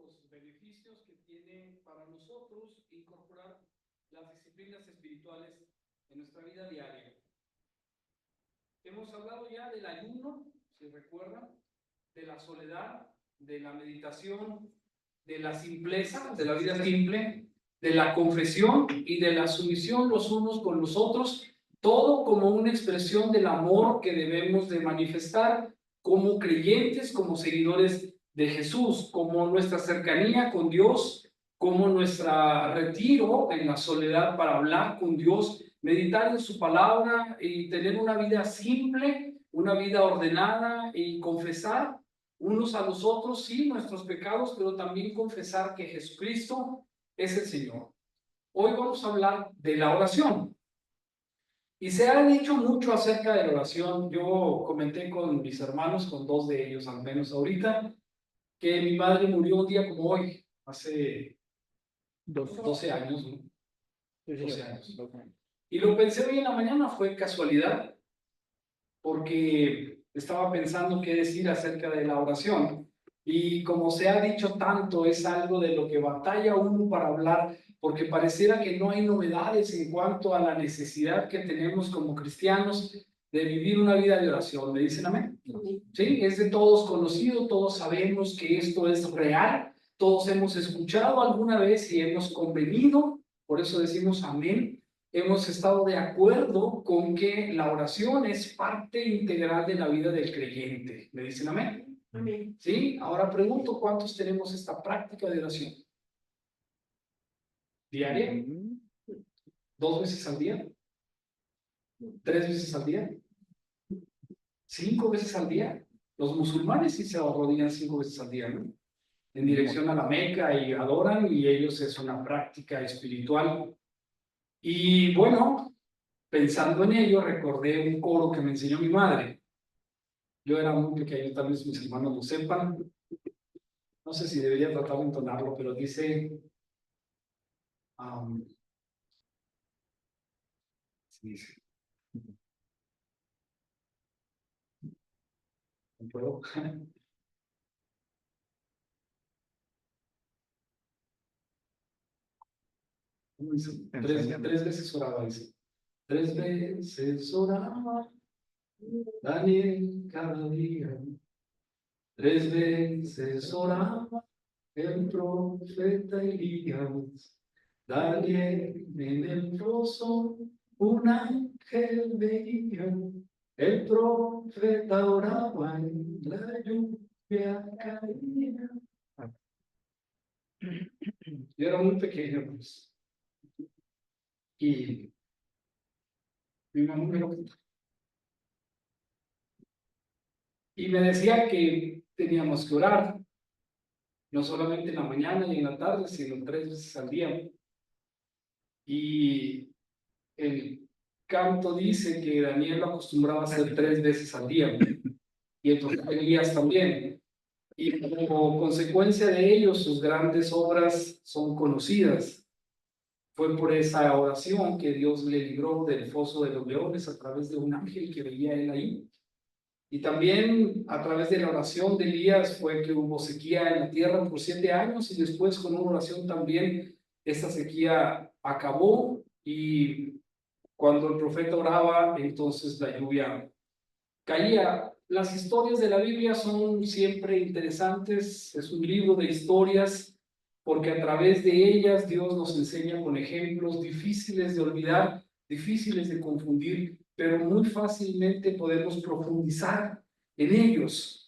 los beneficios que tiene para nosotros incorporar las disciplinas espirituales en nuestra vida diaria. Hemos hablado ya del ayuno, si recuerdan, de la soledad, de la meditación, de la simpleza, de la vida simple, de la confesión y de la sumisión los unos con los otros, todo como una expresión del amor que debemos de manifestar como creyentes, como seguidores de Jesús, como nuestra cercanía con Dios, como nuestro retiro en la soledad para hablar con Dios, meditar en su palabra y tener una vida simple, una vida ordenada y confesar unos a los otros, sí, nuestros pecados, pero también confesar que Jesucristo es el Señor. Hoy vamos a hablar de la oración. Y se ha dicho mucho acerca de la oración. Yo comenté con mis hermanos, con dos de ellos al menos ahorita, que mi madre murió un día como hoy, hace 12 años, ¿no? 12 años. Y lo pensé hoy en la mañana, fue casualidad, porque estaba pensando qué decir acerca de la oración. Y como se ha dicho tanto, es algo de lo que batalla uno para hablar, porque pareciera que no hay novedades en cuanto a la necesidad que tenemos como cristianos de vivir una vida de oración. ¿Me dicen amén? Sí, es de todos conocido, todos sabemos que esto es real, todos hemos escuchado alguna vez y hemos convenido, por eso decimos amén. Hemos estado de acuerdo con que la oración es parte integral de la vida del creyente. ¿Me dicen amén? Amén. Sí, ahora pregunto, ¿cuántos tenemos esta práctica de oración? ¿Diaria? ¿2 veces al día? ¿3 veces al día? ¿5 veces al día? Los musulmanes sí se arrodillan 5 veces al día, ¿no? En dirección a la Meca y adoran, y ellos es una práctica espiritual. Y bueno, pensando en ello, recordé un coro que me enseñó mi madre. Yo era muy pequeño, tal vez mis hermanos lo sepan. No sé si debería tratar de entonarlo, pero dice... dice ¿no puedo? Tres veces oraba, dice. 3 veces oraba Daniel cada día. 3 veces oraba el profeta Elías. Daniel en el foso un ángel veía. El profeta oraba y la lluvia caía. Yo era muy pequeño, pues. Y mi mamá me lo contó. Y me decía que teníamos que orar, no solamente en la mañana y en la tarde, sino 3 veces al día. Y el canto dice que Daniel lo acostumbraba a hacer 3 veces al día, y el profeta Elías también. Y como consecuencia de ello, sus grandes obras son conocidas. Fue por esa oración que Dios le libró del foso de los leones a través de un ángel que veía él ahí. Y también a través de la oración de Elías fue que hubo sequía en la tierra por 7 años, y después con una oración también esta sequía acabó, y cuando el profeta oraba, entonces la lluvia caía. Las historias de la Biblia son siempre interesantes, es un libro de historias, porque a través de ellas Dios nos enseña con ejemplos difíciles de olvidar, difíciles de confundir, pero muy fácilmente podemos profundizar en ellos.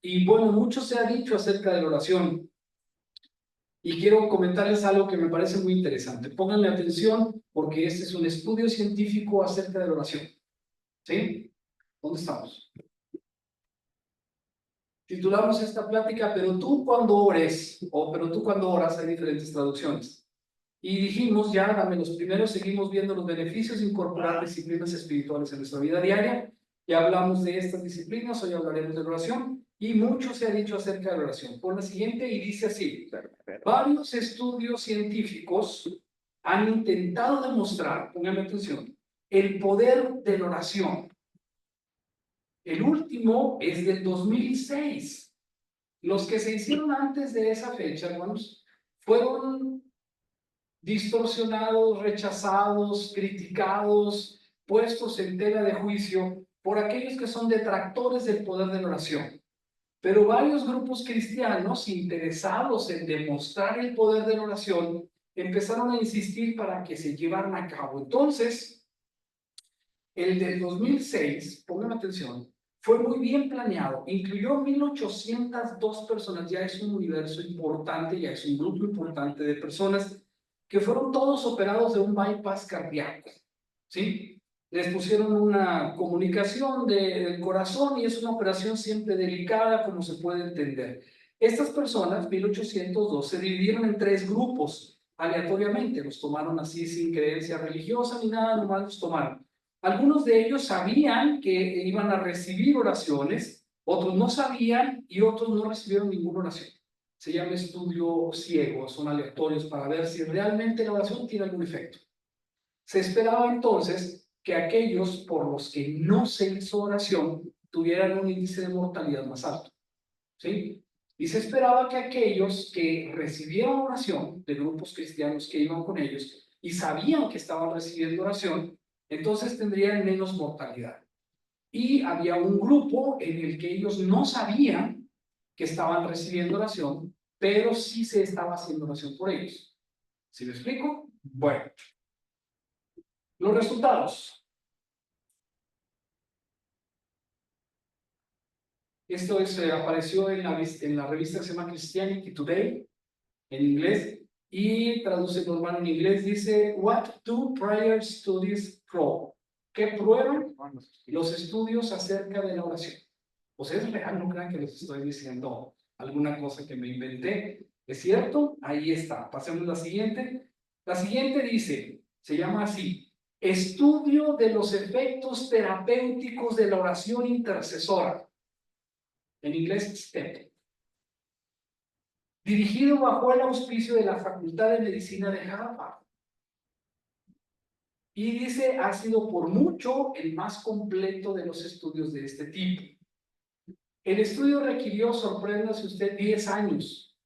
Y bueno, mucho se ha dicho acerca de la oración, y quiero comentarles algo que me parece muy interesante. Pónganme atención, porque este es un estudio científico acerca de la oración. ¿Sí? ¿Dónde estamos? Titulamos esta plática, pero tú cuando ores, o pero tú cuando oras, hay diferentes traducciones. Y dijimos ya, dame los primeros, seguimos viendo los beneficios de incorporar disciplinas espirituales en nuestra vida diaria. Ya hablamos de estas disciplinas, hoy hablaremos de la oración, y mucho se ha dicho acerca de la oración. Por la siguiente, y dice así: varios estudios científicos han intentado demostrar, pónganme atención, el poder de la oración. El último es del 2006. Los que se hicieron antes de esa fecha, hermanos, fueron distorsionados, rechazados, criticados, puestos en tela de juicio por aquellos que son detractores del poder de la oración. Pero varios grupos cristianos interesados en demostrar el poder de la oración empezaron a insistir para que se llevaran a cabo. Entonces, el del 2006, pongan atención, fue muy bien planeado, incluyó 1,802 personas, ya es un universo importante, ya es un grupo importante de personas que fueron todos operados de un bypass cardíaco, ¿sí? Les pusieron una comunicación del corazón y es una operación siempre delicada, como se puede entender. Estas personas, 1,802, se dividieron en 3 grupos aleatoriamente, los tomaron así sin creencia religiosa ni nada, nomás los tomaron. Algunos de ellos sabían que iban a recibir oraciones, otros no sabían y otros no recibieron ninguna oración. Se llama estudio ciego, son aleatorios para ver si realmente la oración tiene algún efecto. Se esperaba entonces que aquellos por los que no se hizo oración tuvieran un índice de mortalidad más alto, ¿sí? Y se esperaba que aquellos que recibieron oración de grupos cristianos que iban con ellos y sabían que estaban recibiendo oración, entonces tendrían menos mortalidad. Y había un grupo en el que ellos no sabían que estaban recibiendo oración, pero sí se estaba haciendo oración por ellos. ¿Sí me explico? Bueno, los resultados. Esto apareció en la revista que se llama Christianity Today, en inglés, y traduce normal en inglés, dice, What do prior studies prove? ¿Qué prueban los estudios acerca de la oración? O sea, es real, no crean que les estoy diciendo alguna cosa que me inventé. ¿Es cierto? Ahí está. Pasemos a la siguiente. La siguiente dice, se llama así, Estudio de los efectos terapéuticos de la oración intercesora. En inglés, STEP. Dirigido bajo el auspicio de la Facultad de Medicina de Harvard. Y dice, ha sido por mucho el más completo de los estudios de este tipo. El estudio requirió, sorpréndase usted, 10 años.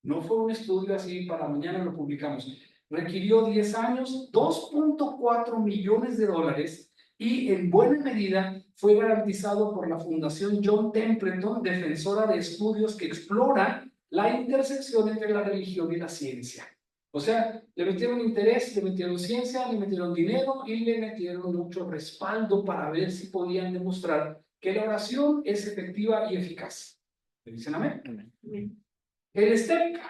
No fue un estudio así para mañana lo publicamos. Requirió 10 años, 2.4 millones de dólares y en buena medida fue garantizado por la Fundación John Templeton, defensora de estudios que exploran la intersección entre la religión y la ciencia. O sea, le metieron interés, le metieron ciencia, le metieron dinero y le metieron mucho respaldo para ver si podían demostrar que la oración es efectiva y eficaz. ¿Me dicen amén? Amén. El STEP,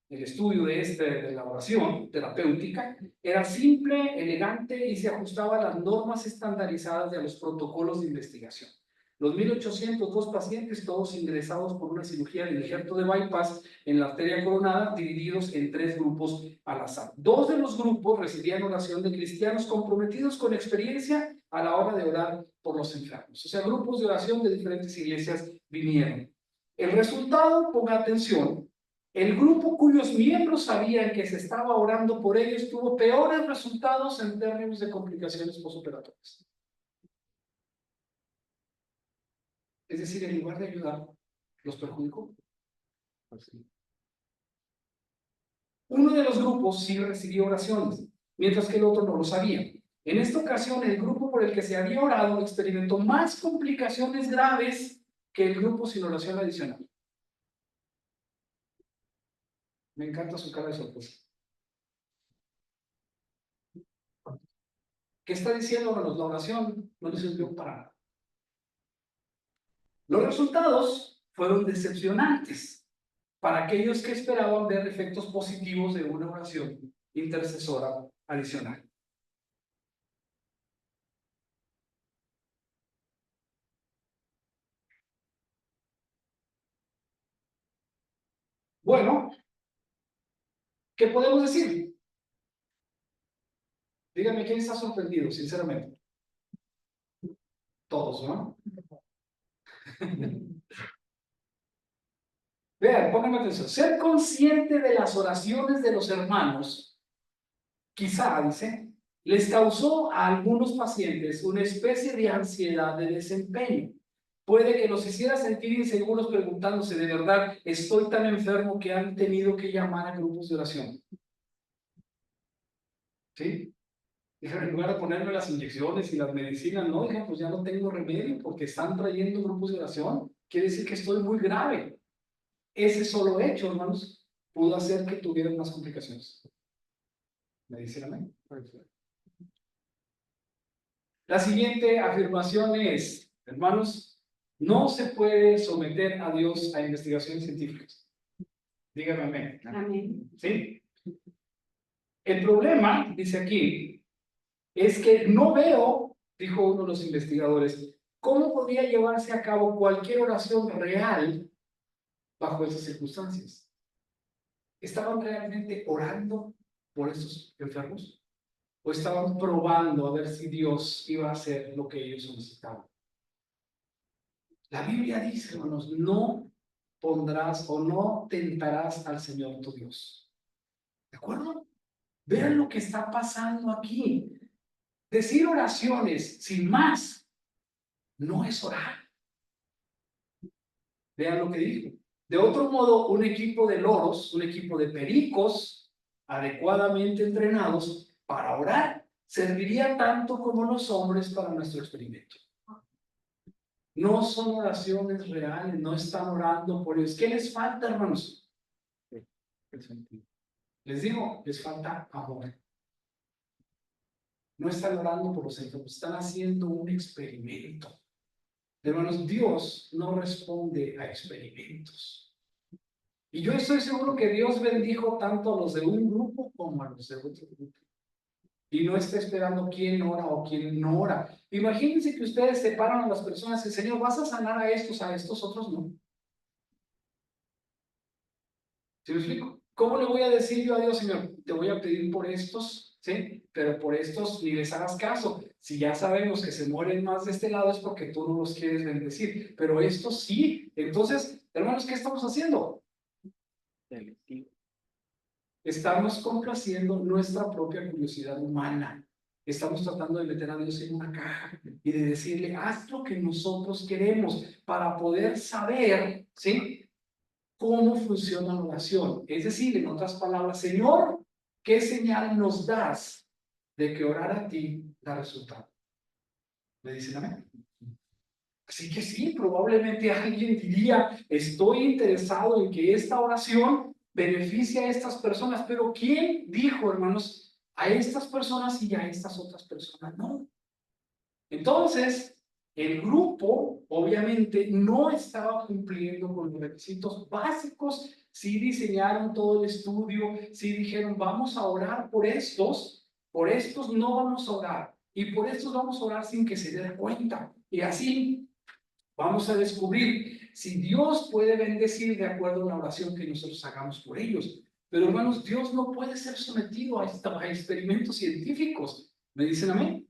el estudio de la oración terapéutica, era simple, elegante y se ajustaba a las normas estandarizadas de los protocolos de investigación. Los 1,802 pacientes, todos ingresados por una cirugía de injerto de bypass en la arteria coronada, divididos en 3 grupos al azar. 2 de los grupos recibían oración de cristianos comprometidos con experiencia a la hora de orar por los enfermos. O sea, grupos de oración de diferentes iglesias vinieron. El resultado, ponga atención, el grupo cuyos miembros sabían que se estaba orando por ellos tuvo peores resultados en términos de complicaciones postoperatorias. Es decir, en lugar de ayudar, los perjudicó. Uno de los grupos sí recibió oraciones, mientras que el otro no lo sabía. En esta ocasión, el grupo por el que se había orado experimentó más complicaciones graves que el grupo sin oración adicional. Me encanta su cara de sorpresa. ¿Qué está diciendo? Bueno, la oración no le sirvió para nada. Los resultados fueron decepcionantes para aquellos que esperaban ver efectos positivos de una oración intercesora adicional. Bueno, ¿qué podemos decir? Díganme, ¿quién está sorprendido, sinceramente? Todos, ¿no? Vean, pónganme atención. Ser consciente de las oraciones de los hermanos, quizá, dice, les causó a algunos pacientes una especie de ansiedad de desempeño. puede que los hiciera sentir inseguros preguntándose, ¿de verdad estoy tan enfermo que han tenido que llamar a grupos de oración? ¿Sí? En lugar de ponerme las inyecciones y las medicinas, no, diga, pues ya no tengo remedio porque están trayendo grupos de oración. Quiere decir que estoy muy grave. Ese solo hecho, hermanos, pudo hacer que tuvieran más complicaciones. ¿Me dicen amén? La siguiente afirmación es, hermanos, no se puede someter a Dios a investigaciones científicas. Díganme amén. Amén. ¿Sí? El problema, dice aquí, es que no veo, dijo uno de los investigadores, cómo podría llevarse a cabo cualquier oración real bajo esas circunstancias. ¿Estaban realmente orando por estos enfermos? ¿O estaban probando a ver si Dios iba a hacer lo que ellos solicitaban? La Biblia dice, hermanos, no pondrás o no tentarás al Señor tu Dios. ¿De acuerdo? Vean lo que está pasando aquí. Decir oraciones sin más no es orar. Vean lo que dijo. De otro modo, un equipo de loros, un equipo de pericos adecuadamente entrenados para orar, serviría tanto como los hombres para nuestro experimento. No son oraciones reales, no están orando por ellos. ¿Qué les falta, hermanos? Les digo, les falta amor. No están orando por los enfermos, están haciendo un experimento. Hermanos, Dios no responde a experimentos. Y yo estoy seguro que Dios bendijo tanto a los de un grupo como a los de otro grupo. Y no está esperando quién ora o quién no ora. Imagínense que ustedes separan a las personas y Señor, vas a sanar a estos otros no. ¿Sí me explico? ¿Cómo le voy a decir yo a Dios, Señor? Te voy a pedir por estos, ¿sí? Pero por estos ni les hagas caso. Si ya sabemos que se mueren más de este lado es porque tú no los quieres bendecir. Pero estos sí. Entonces, hermanos, ¿qué estamos haciendo? Estamos complaciendo nuestra propia curiosidad humana. Estamos tratando de meter a Dios en una caja y de decirle, haz lo que nosotros queremos para poder saber, ¿sí? Cómo funciona la oración. Es decir, en otras palabras, Señor, ¿qué señal nos das de que orar a ti da resultado? ¿Me dicen amén? Así que sí, probablemente alguien diría, estoy interesado en que esta oración beneficie a estas personas, pero ¿quién dijo, hermanos, a estas personas y a estas otras personas? No. Entonces, el grupo obviamente no estaba cumpliendo con los requisitos básicos. Sí diseñaron todo el estudio, sí dijeron, vamos a orar por estos no vamos a orar, y por estos vamos a orar sin que se den cuenta. Y así vamos a descubrir si Dios puede bendecir de acuerdo a la oración que nosotros hagamos por ellos. Pero hermanos, Dios no puede ser sometido a experimentos científicos. ¿Me dicen amén?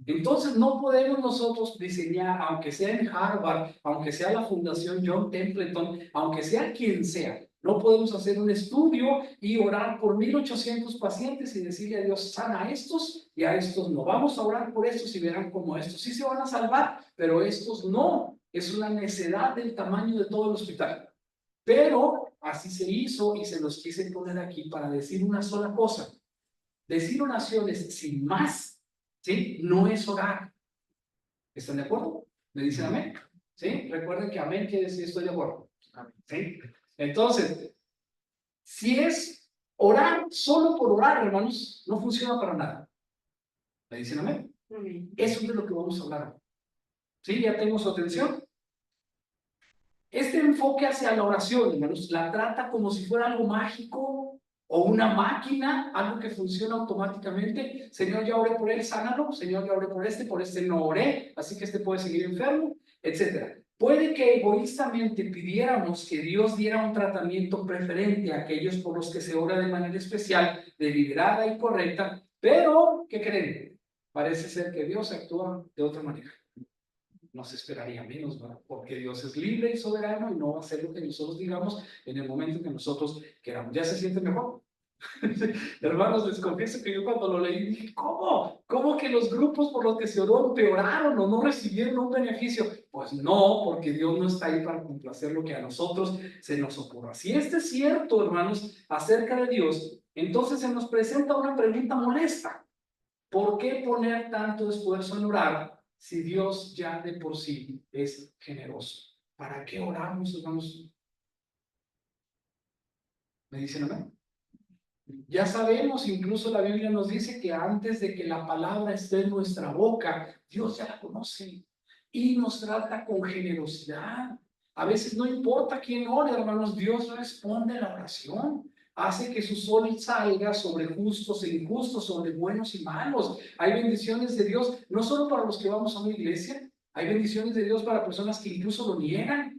Entonces no podemos nosotros diseñar, aunque sea en Harvard, aunque sea la Fundación John Templeton, aunque sea quien sea, no podemos hacer un estudio y orar por 1800 pacientes y decirle a Dios, sana a estos y a estos no. Vamos a orar por estos y verán cómo estos sí se van a salvar, pero estos no. Es una necedad del tamaño de todo el hospital. Pero así se hizo y se los quise poner aquí para decir una sola cosa. Decir oraciones sin más, ¿sí? No es orar. ¿Están de acuerdo? ¿Me dicen amén? ¿Sí? Recuerden que amén quiere decir estoy de acuerdo. ¿Sí? Entonces, si es orar solo por orar, hermanos, no funciona para nada. ¿Me dicen amén? Eso es de lo que vamos a hablar. ¿Sí? ¿Ya tengo su atención? Este enfoque hacia la oración, hermanos, la trata como si fuera algo mágico o una máquina, algo que funciona automáticamente. Señor, ya oré por él, sánalo. Señor, ya oré por este no oré, así que este puede seguir enfermo, etcétera. Puede que egoístamente pidiéramos que Dios diera un tratamiento preferente a aquellos por los que se ora de manera especial, deliberada y correcta, pero, ¿qué creen? Parece ser que Dios actúa de otra manera. Nos esperaría menos, ¿verdad? Porque Dios es libre y soberano y no va a hacer lo que nosotros digamos en el momento que nosotros queramos. ¿Ya se siente mejor? Hermanos, les confieso que yo cuando lo leí dije, ¿cómo? ¿Cómo que los grupos por los que se oró empeoraron o no recibieron un beneficio? Pues no, porque Dios no está ahí para complacer lo que a nosotros se nos ocurra. Si este es cierto, hermanos, acerca de Dios, entonces se nos presenta una pregunta molesta. ¿Por qué poner tanto esfuerzo en orar si Dios ya de por sí es generoso? ¿Para qué oramos, hermanos? ¿Me dicen amén? Ya sabemos, incluso la Biblia nos dice que antes de que la palabra esté en nuestra boca, Dios ya la conoce y nos trata con generosidad. A veces no importa quién ore, hermanos, Dios responde a la oración. Hace que su sol salga sobre justos e injustos, sobre buenos y malos. Hay bendiciones de Dios, no solo para los que vamos a una iglesia, hay bendiciones de Dios para personas que incluso lo niegan.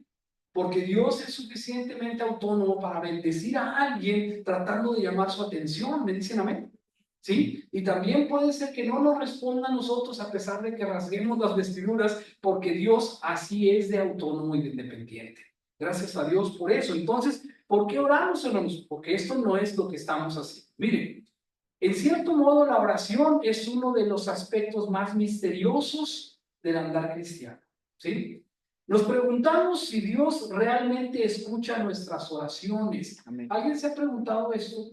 Porque Dios es suficientemente autónomo para bendecir a alguien tratando de llamar su atención. ¿Me dicen amén? ¿Sí? Y también puede ser que no nos responda a nosotros a pesar de que rasguemos las vestiduras, porque Dios así es de autónomo y de independiente. Gracias a Dios por eso. Entonces, ¿por qué oramos, hermanos? Porque esto no es lo que estamos haciendo. Miren, en cierto modo la oración es uno de los aspectos más misteriosos del andar cristiano. ¿Sí? Nos preguntamos si Dios realmente escucha nuestras oraciones. Amén. ¿Alguien se ha preguntado esto?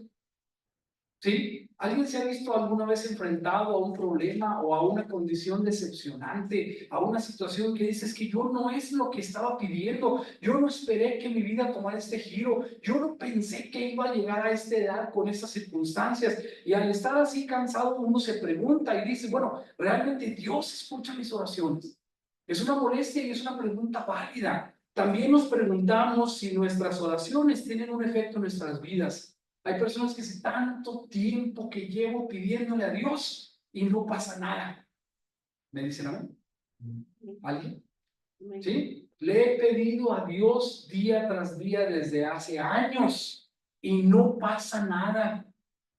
¿Sí? ¿Alguien se ha visto alguna vez enfrentado a un problema o a una condición decepcionante, a una situación que dices que yo no es lo que estaba pidiendo, yo no esperé que mi vida tomara este giro, yo no pensé que iba a llegar a esta edad con estas circunstancias? Y al estar así cansado, uno se pregunta y dice, bueno, ¿realmente Dios escucha mis oraciones? Es una molestia y es una pregunta válida. También nos preguntamos si nuestras oraciones tienen un efecto en nuestras vidas. Hay personas que hace tanto tiempo que llevo pidiéndole a Dios y no pasa nada. ¿Me dicen amén? ¿Alguien? ¿Sí? Le he pedido a Dios día tras día desde hace años y no pasa nada.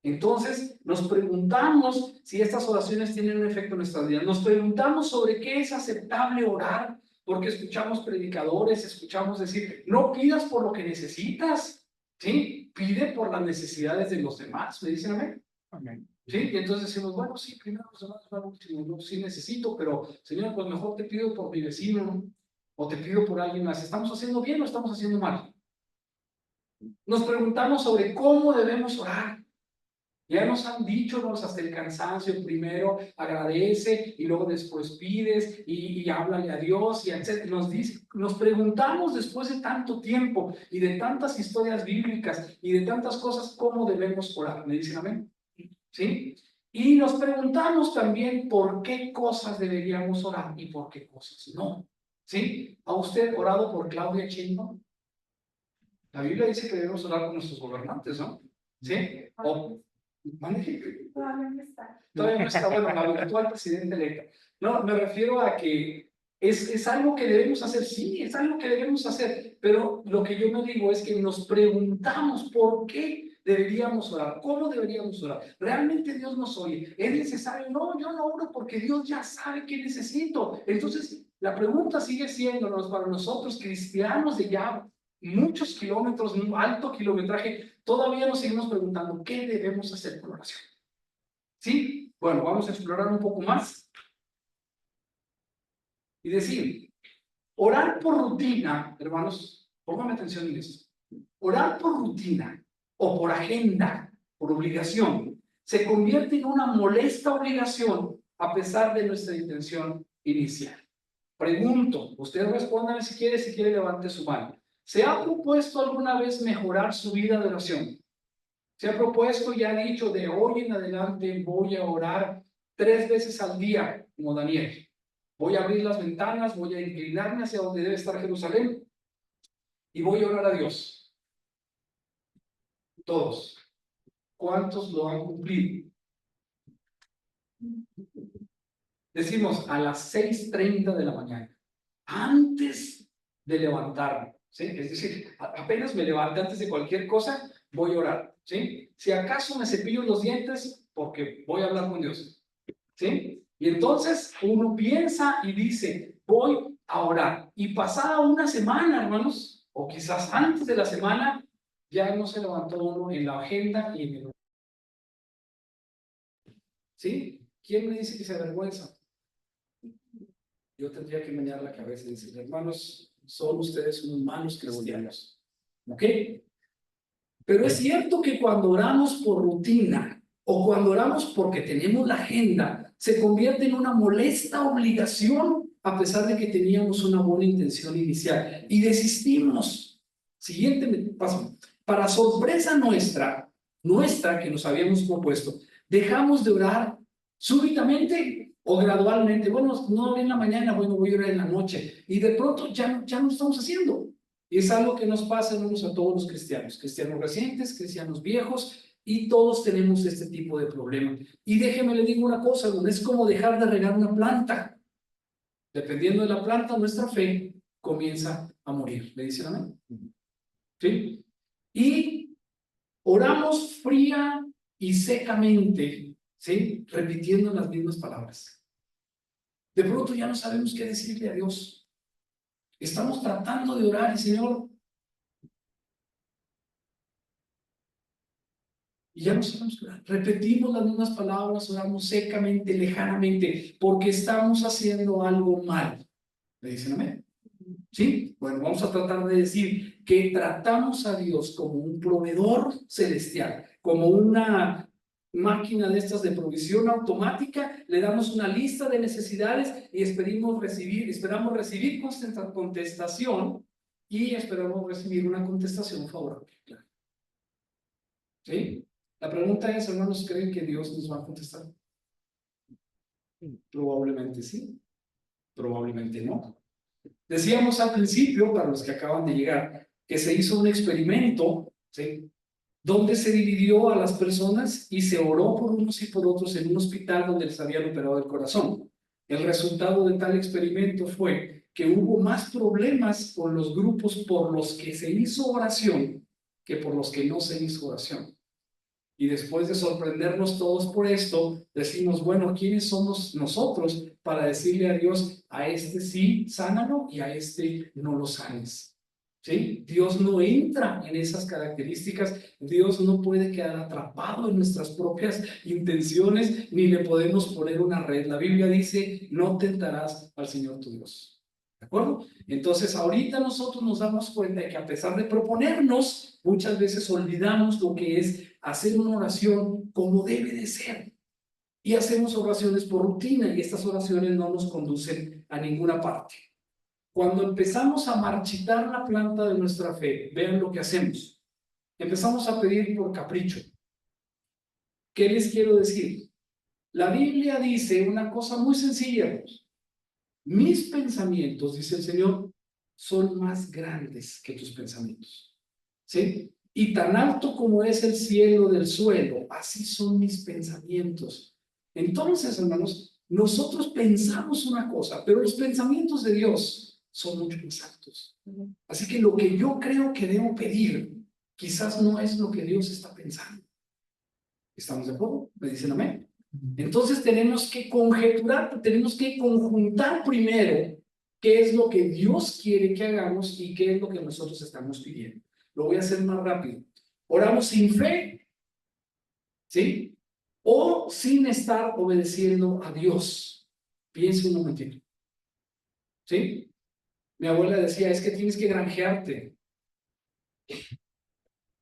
Entonces nos preguntamos si estas oraciones tienen un efecto en nuestras vidas. Nos preguntamos sobre qué es aceptable orar, porque escuchamos predicadores, escuchamos decir, no pidas por lo que necesitas, ¿sí? Pide por las necesidades de los demás. ¿Me dicen amén? Amén. ¿Sí? Y entonces decimos, bueno, sí, primero los demás, luego último, no, sí necesito, pero Señor, pues mejor te pido por mi vecino o te pido por alguien más. ¿Estamos haciendo bien o estamos haciendo mal? Nos preguntamos sobre cómo debemos orar. Ya nos han dicho, nos hasta el cansancio, primero agradece y luego después pides y háblale a Dios y etc. Nos preguntamos después de tanto tiempo y de tantas historias bíblicas y de tantas cosas, ¿cómo debemos orar? ¿Me dicen amén? ¿Sí? Y nos preguntamos también por qué cosas deberíamos orar y por qué cosas no. ¿Sí? ¿Ha usted orado por Claudia Sheinbaum? La Biblia dice que debemos orar por nuestros gobernantes, ¿no? ¿Sí? O, todavía no está. Todavía no está, bueno, la actual presidente electa. No, me refiero a que es algo que debemos hacer, sí, es algo que debemos hacer, pero lo que yo me digo es que nos preguntamos por qué deberíamos orar, cómo deberíamos orar. ¿Realmente Dios nos oye? ¿Es necesario? No, yo no oro porque Dios ya sabe qué necesito. Entonces, la pregunta sigue siendo para nosotros cristianos de ya muchos kilómetros, un alto kilometraje, todavía nos seguimos preguntando, ¿qué debemos hacer con oración? ¿Sí? Bueno, vamos a explorar un poco más y decir, orar por rutina, hermanos, pónganme atención en esto. Orar por rutina o por agenda, por obligación, se convierte en una molesta obligación a pesar de nuestra intención inicial. Pregunto, usted respóndame si quiere levante su mano. ¿Se ha propuesto alguna vez mejorar su vida de oración? ¿Se ha propuesto y ha dicho de hoy en adelante voy a orar 3 veces al día, como Daniel? Voy a abrir las ventanas, voy a inclinarme hacia donde debe estar Jerusalén y voy a orar a Dios. Todos. ¿Cuántos lo han cumplido? Decimos a las 6:30 de la mañana, antes de levantarme, ¿sí? Es decir, apenas me levanté, antes de cualquier cosa, voy a orar, ¿sí? Si acaso me cepillo los dientes, porque voy a hablar con Dios, ¿sí? Y entonces uno piensa y dice, voy a orar. Y pasada una semana, hermanos, o quizás antes de la semana, ya no se levantó uno en la agenda y en el ¿Sí? ¿Quién me dice que se avergüenza? Yo tendría que menear la cabeza y decir, hermanos, son ustedes unos malos cristianos. ¿Ok? Pero es cierto que cuando oramos por rutina o cuando oramos porque tenemos la agenda, se convierte en una molesta obligación a pesar de que teníamos una buena intención inicial y desistimos. Siguiente paso. Para sorpresa nuestra que nos habíamos propuesto, dejamos de orar súbitamente o gradualmente. Bueno, no en la mañana, bueno, voy a orar en la noche. Y de pronto ya no lo estamos haciendo. Y es algo que nos pasa, hermanos, a todos los cristianos, cristianos recientes, cristianos viejos, y todos tenemos este tipo de problema. Y déjeme le digo una cosa, no es como dejar de regar una planta. Dependiendo de la planta, nuestra fe comienza a morir. ¿Le dicen amén? ¿Sí? Y oramos fría y secamente, ¿sí? Repitiendo las mismas palabras. De pronto ya no sabemos qué decirle a Dios. Estamos tratando de orar y Señor, y ya no sabemos qué orar. Repetimos las mismas palabras, oramos secamente, lejanamente, porque estamos haciendo algo mal. ¿Le dicen amén? ¿Sí? Bueno, vamos a tratar de decir que tratamos a Dios como un proveedor celestial, como una máquina de estas de provisión automática, le damos una lista de necesidades y esperamos recibir contestación y esperamos recibir una contestación favorable. ¿Sí? La pregunta es, hermanos, ¿creen que Dios nos va a contestar? Probablemente sí, probablemente no. Decíamos al principio, para los que acaban de llegar, que se hizo un experimento, ¿sí? Donde se dividió a las personas y se oró por unos y por otros en un hospital donde les habían operado el corazón. El resultado de tal experimento fue que hubo más problemas con los grupos por los que se hizo oración que por los que no se hizo oración. Y después de sorprendernos todos por esto, decimos, bueno, ¿quiénes somos nosotros para decirle a Dios, a este sí, sánalo y a este no lo sanes? ¿Sí? Dios no entra en esas características, Dios no puede quedar atrapado en nuestras propias intenciones, ni le podemos poner una red. La Biblia dice, no tentarás al Señor tu Dios. ¿De acuerdo? Entonces, ahorita nosotros nos damos cuenta de que a pesar de proponernos, muchas veces olvidamos lo que es hacer una oración como debe de ser. Y hacemos oraciones por rutina y estas oraciones no nos conducen a ninguna parte. Cuando empezamos a marchitar la planta de nuestra fe, vean lo que hacemos. Empezamos a pedir por capricho. ¿Qué les quiero decir? La Biblia dice una cosa muy sencilla. Mis pensamientos, dice el Señor, son más grandes que tus pensamientos. ¿Sí? Y tan alto como es el cielo del suelo, así son mis pensamientos. Entonces, hermanos, nosotros pensamos una cosa, pero los pensamientos de Dios son mucho más altos. Así que lo que yo creo que debo pedir, quizás no es lo que Dios está pensando. ¿Estamos de acuerdo? ¿Me dicen amén? Entonces tenemos que conjeturar, tenemos que conjuntar primero qué es lo que Dios quiere que hagamos y qué es lo que nosotros estamos pidiendo. Lo voy a hacer más rápido. Oramos sin fe, ¿sí? O sin estar obedeciendo a Dios. Piense un momentito, ¿sí? Mi abuela decía, es que tienes que granjearte.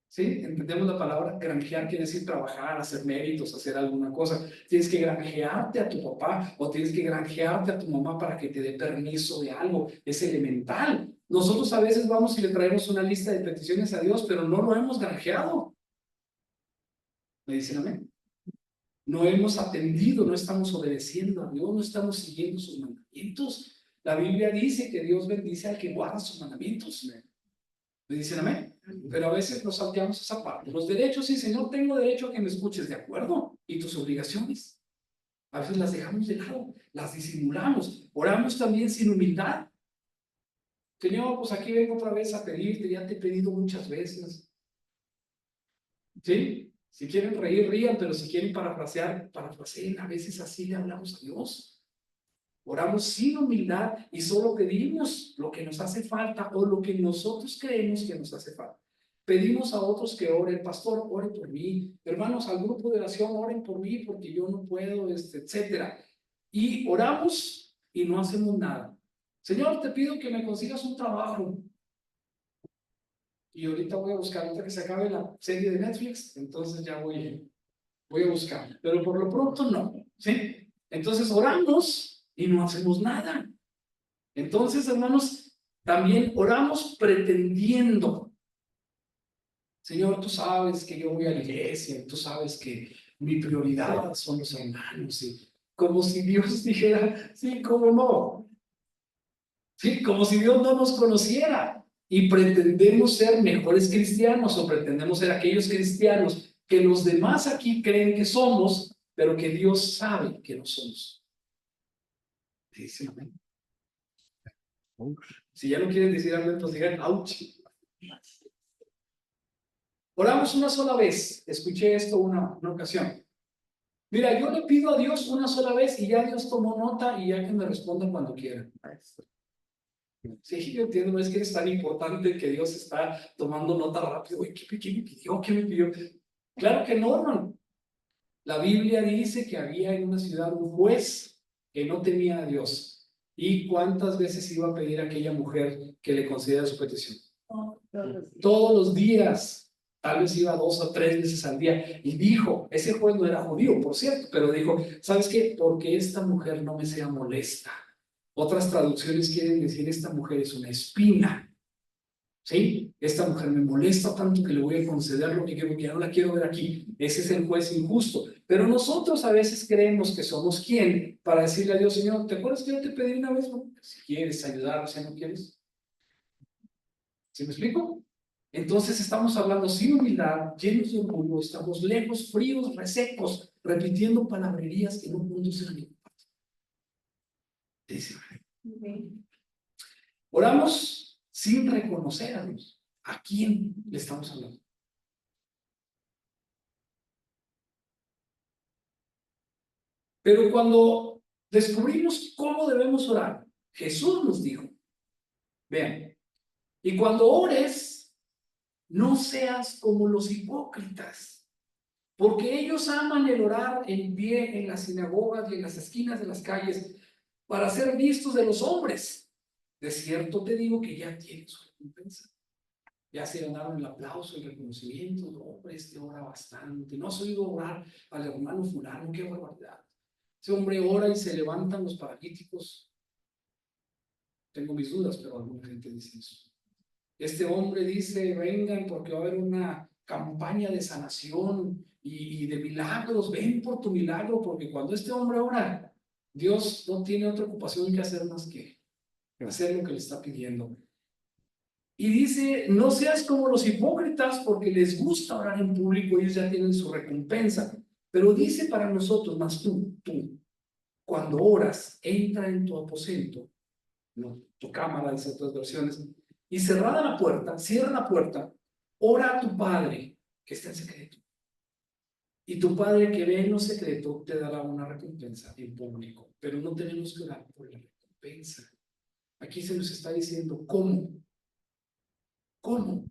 ¿Sí? Entendemos la palabra granjear, quiere decir trabajar, hacer méritos, hacer alguna cosa. Tienes que granjearte a tu papá o tienes que granjearte a tu mamá para que te dé permiso de algo. Es elemental. Nosotros a veces vamos y le traemos una lista de peticiones a Dios, pero no lo hemos granjeado. ¿Me dicen amén? No hemos atendido, no estamos obedeciendo a Dios, no estamos siguiendo sus mandamientos. La Biblia dice que Dios bendice al que guarda sus mandamientos. ¿Me dicen amén? Pero a veces nos salteamos esa parte. Los derechos, sí, Señor, tengo derecho a que me escuches, ¿de acuerdo? Y tus obligaciones. A veces las dejamos de lado, las disimulamos. Oramos también sin humildad. Señor, pues aquí vengo otra vez a pedirte, ya te he pedido muchas veces. ¿Sí? Si quieren reír, rían, pero si quieren parafrasear, parafraseen. A veces así le hablamos a Dios. Oramos sin humildad y solo pedimos lo que nos hace falta o lo que nosotros creemos que nos hace falta. pedimos a otros que oren, pastor, ore por mí, hermanos, al grupo de oración, oren por mí porque yo no puedo, etcétera. Y oramos y no hacemos nada. Señor, te pido que me consigas un trabajo. Y ahorita voy a buscar, ahorita que se acabe la serie de Netflix, entonces ya voy a buscar. Pero por lo pronto no, ¿sí? Entonces oramos y no hacemos nada. Entonces, hermanos, también oramos pretendiendo. Señor, tú sabes que yo voy a la iglesia, tú sabes que mi prioridad son los hermanos, y como si Dios dijera, sí, cómo no, sí, como si Dios no nos conociera, y pretendemos ser mejores cristianos, o pretendemos ser aquellos cristianos que los demás aquí creen que somos, pero que Dios sabe que no somos. Dice amén. Si ya no quieren decir amén, pues digan ouch. Oramos una sola vez. Escuché esto una ocasión. Mira, yo le pido a Dios una sola vez y ya Dios tomó nota y ya que me responda cuando quiera. Sí, yo entiendo, no es que es tan importante que Dios está tomando nota rápido. Oye, ¿qué me pidió? ¿Qué me pidió? Claro que no, hermano. La Biblia dice que había en una ciudad un juez que no temía a Dios. ¿Y cuántas veces iba a pedir a aquella mujer que le concediera su petición? Todos los días. Tal vez iba 2 o 3 veces al día. Y dijo, ese juez no era judío, por cierto, pero dijo, ¿sabes qué? Porque esta mujer no me sea molesta. Otras traducciones quieren decir, esta mujer es una espina. ¿Sí? Esta mujer me molesta tanto que le voy a conceder lo que quiero, que ya no la quiero ver aquí. Ese es el juez injusto. Pero nosotros a veces creemos que somos quién para decirle a Dios, Señor, ¿te acuerdas que yo te pedí una vez? No, si quieres ayudar, si no quieres. ¿Sí me explico? Entonces estamos hablando sin humildad, llenos de orgullo, estamos lejos, fríos, resecos, repitiendo palabrerías que no conducen a ningún lado. Oramos sin reconocer a Dios. ¿A quién le estamos hablando? Pero cuando descubrimos cómo debemos orar, Jesús nos dijo, vean, y cuando ores, no seas como los hipócritas, porque ellos aman el orar en pie en las sinagogas y en las esquinas de las calles para ser vistos de los hombres. De cierto te digo que ya tienen su recompensa. Ya se ganaron el aplauso, el reconocimiento. Hombre, este ora bastante. No has oído orar al hermano fulano, qué barbaridad. Ese hombre ora y se levantan los paralíticos. Tengo mis dudas, pero alguna gente dice eso. Este hombre dice, vengan porque va a haber una campaña de sanación y de milagros. Ven por tu milagro, porque cuando este hombre ora, Dios no tiene otra ocupación que hacer más que hacer lo que le está pidiendo. Y dice, no seas como los hipócritas porque les gusta orar en público, ellos ya tienen su recompensa. Pero dice para nosotros, más tú, cuando oras, entra en tu aposento, no, tu cámara, dice otras versiones, y cerrada la puerta, cierra la puerta, ora a tu Padre que está en secreto. Y tu Padre que ve en lo secreto te dará una recompensa en público. Pero no tenemos que orar por la recompensa. Aquí se nos está diciendo cómo. ¿Cómo?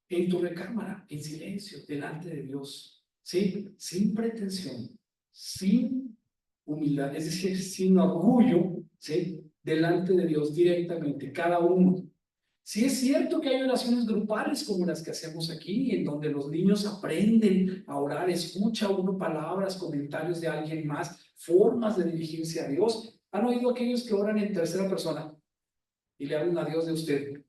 En tu recámara, en silencio, delante de Dios, ¿sí? Sin pretensión, sin humildad, es decir, sin orgullo, ¿sí? Delante de Dios directamente, cada uno. Sí es cierto que hay oraciones grupales como las que hacemos aquí, en donde los niños aprenden a orar, escucha uno palabras, comentarios de alguien más, formas de dirigirse a Dios. ¿Han oído aquellos que oran en tercera persona y le hablan a Dios de usted?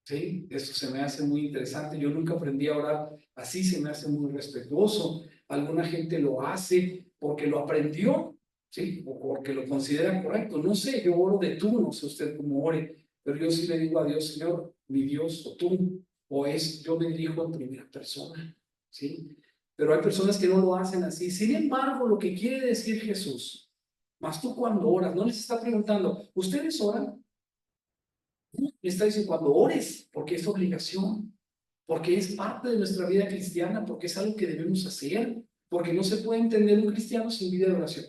Sí, eso se me hace muy interesante. Yo nunca aprendí a orar así, se me hace muy respetuoso. Alguna gente lo hace porque lo aprendió, sí, o porque lo considera correcto. No sé, yo oro de tú, no sé usted cómo ore, pero yo sí le digo a Dios, Señor, mi Dios, o tú, o es, yo me dirijo en primera persona, sí. Pero hay personas que no lo hacen así. Sin embargo, lo que quiere decir Jesús, más tú cuando oras, no les está preguntando, ¿ustedes oran? Está diciendo cuando ores, porque es obligación, porque es parte de nuestra vida cristiana, porque es algo que debemos hacer, porque no se puede entender un cristiano sin vida de oración.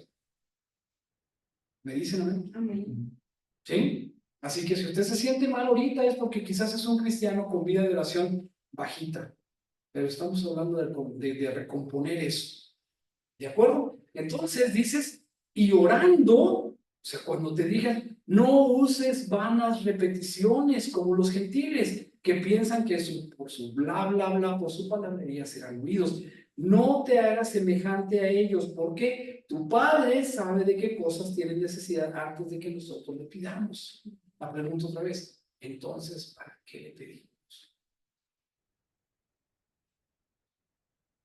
¿Me dicen amén? Amén. ¿Sí? Así que si usted se siente mal ahorita es porque quizás es un cristiano con vida de oración bajita, pero estamos hablando de recomponer eso. ¿De acuerdo? Entonces dices, y orando, o sea, cuando te digan, no uses vanas repeticiones como los gentiles, que piensan que por su bla, bla, bla, por su palabrería serán oídos. No te hagas semejante a ellos, porque tu Padre sabe de qué cosas tienen necesidad antes de que nosotros le pidamos. La pregunto otra vez, entonces, ¿para qué le pedimos?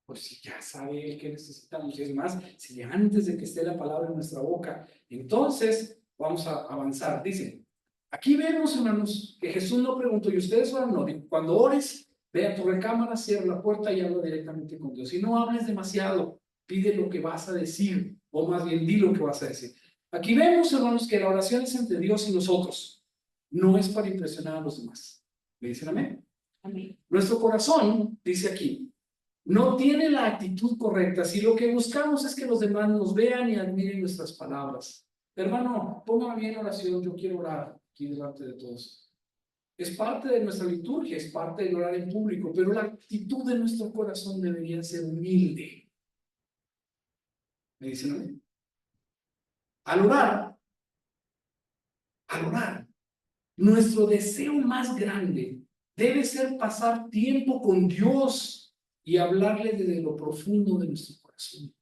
Pues si ya sabe que necesitamos, y es más, si antes de que esté la palabra en nuestra boca, entonces vamos a avanzar. Dice, aquí vemos, hermanos, que Jesús no preguntó, y ustedes oran, no, cuando ores, ve a tu recámara, cierra la puerta y habla directamente con Dios. Y no hables demasiado, pide lo que vas a decir, o más bien di lo que vas a decir. Aquí vemos, hermanos, que la oración es entre Dios y nosotros, no es para impresionar a los demás. ¿Me dicen amén? Amén. Nuestro corazón, dice aquí, no tiene la actitud correcta si lo que buscamos es que los demás nos vean y admiren nuestras palabras. Hermano, póngame bien oración, yo quiero orar aquí delante de todos. Es parte de nuestra liturgia, es parte de orar en público, pero la actitud de nuestro corazón debería ser humilde. ¿Me dicen a mí? Al orar, nuestro deseo más grande debe ser pasar tiempo con Dios y hablarle desde lo profundo de nuestro corazón.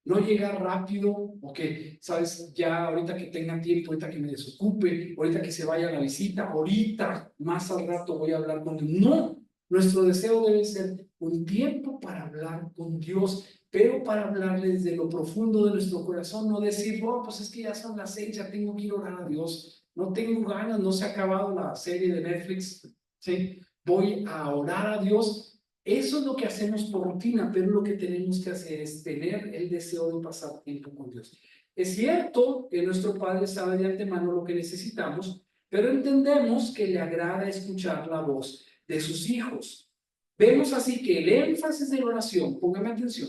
No llegar rápido, o que, sabes, ya ahorita que tenga tiempo, ahorita que me desocupe, ahorita que se vaya a la visita, ahorita, más al rato voy a hablar con Dios. No, nuestro deseo debe ser un tiempo para hablar con Dios, pero para hablarle desde lo profundo de nuestro corazón, no decir, oh, pues es que ya son las 6, ya tengo que ir a orar a Dios, no tengo ganas, no se ha acabado la serie de Netflix, ¿sí? Voy a orar a Dios. Eso es lo que hacemos por rutina, pero lo que tenemos que hacer es tener el deseo de pasar tiempo con Dios. Es cierto que nuestro Padre sabe de antemano lo que necesitamos, pero entendemos que le agrada escuchar la voz de sus hijos. Vemos así que el énfasis de la oración, póngame atención,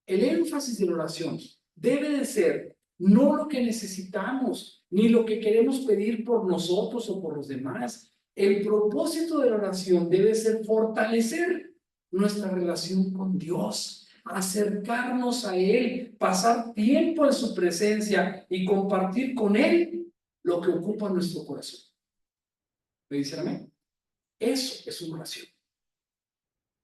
el énfasis de la oración debe de ser no lo que necesitamos, ni lo que queremos pedir por nosotros o por los demás. El propósito de la oración debe ser fortalecer nuestra relación con Dios, acercarnos a Él, pasar tiempo en su presencia y compartir con Él lo que ocupa nuestro corazón. ¿Me dicen amén? Eso es una oración.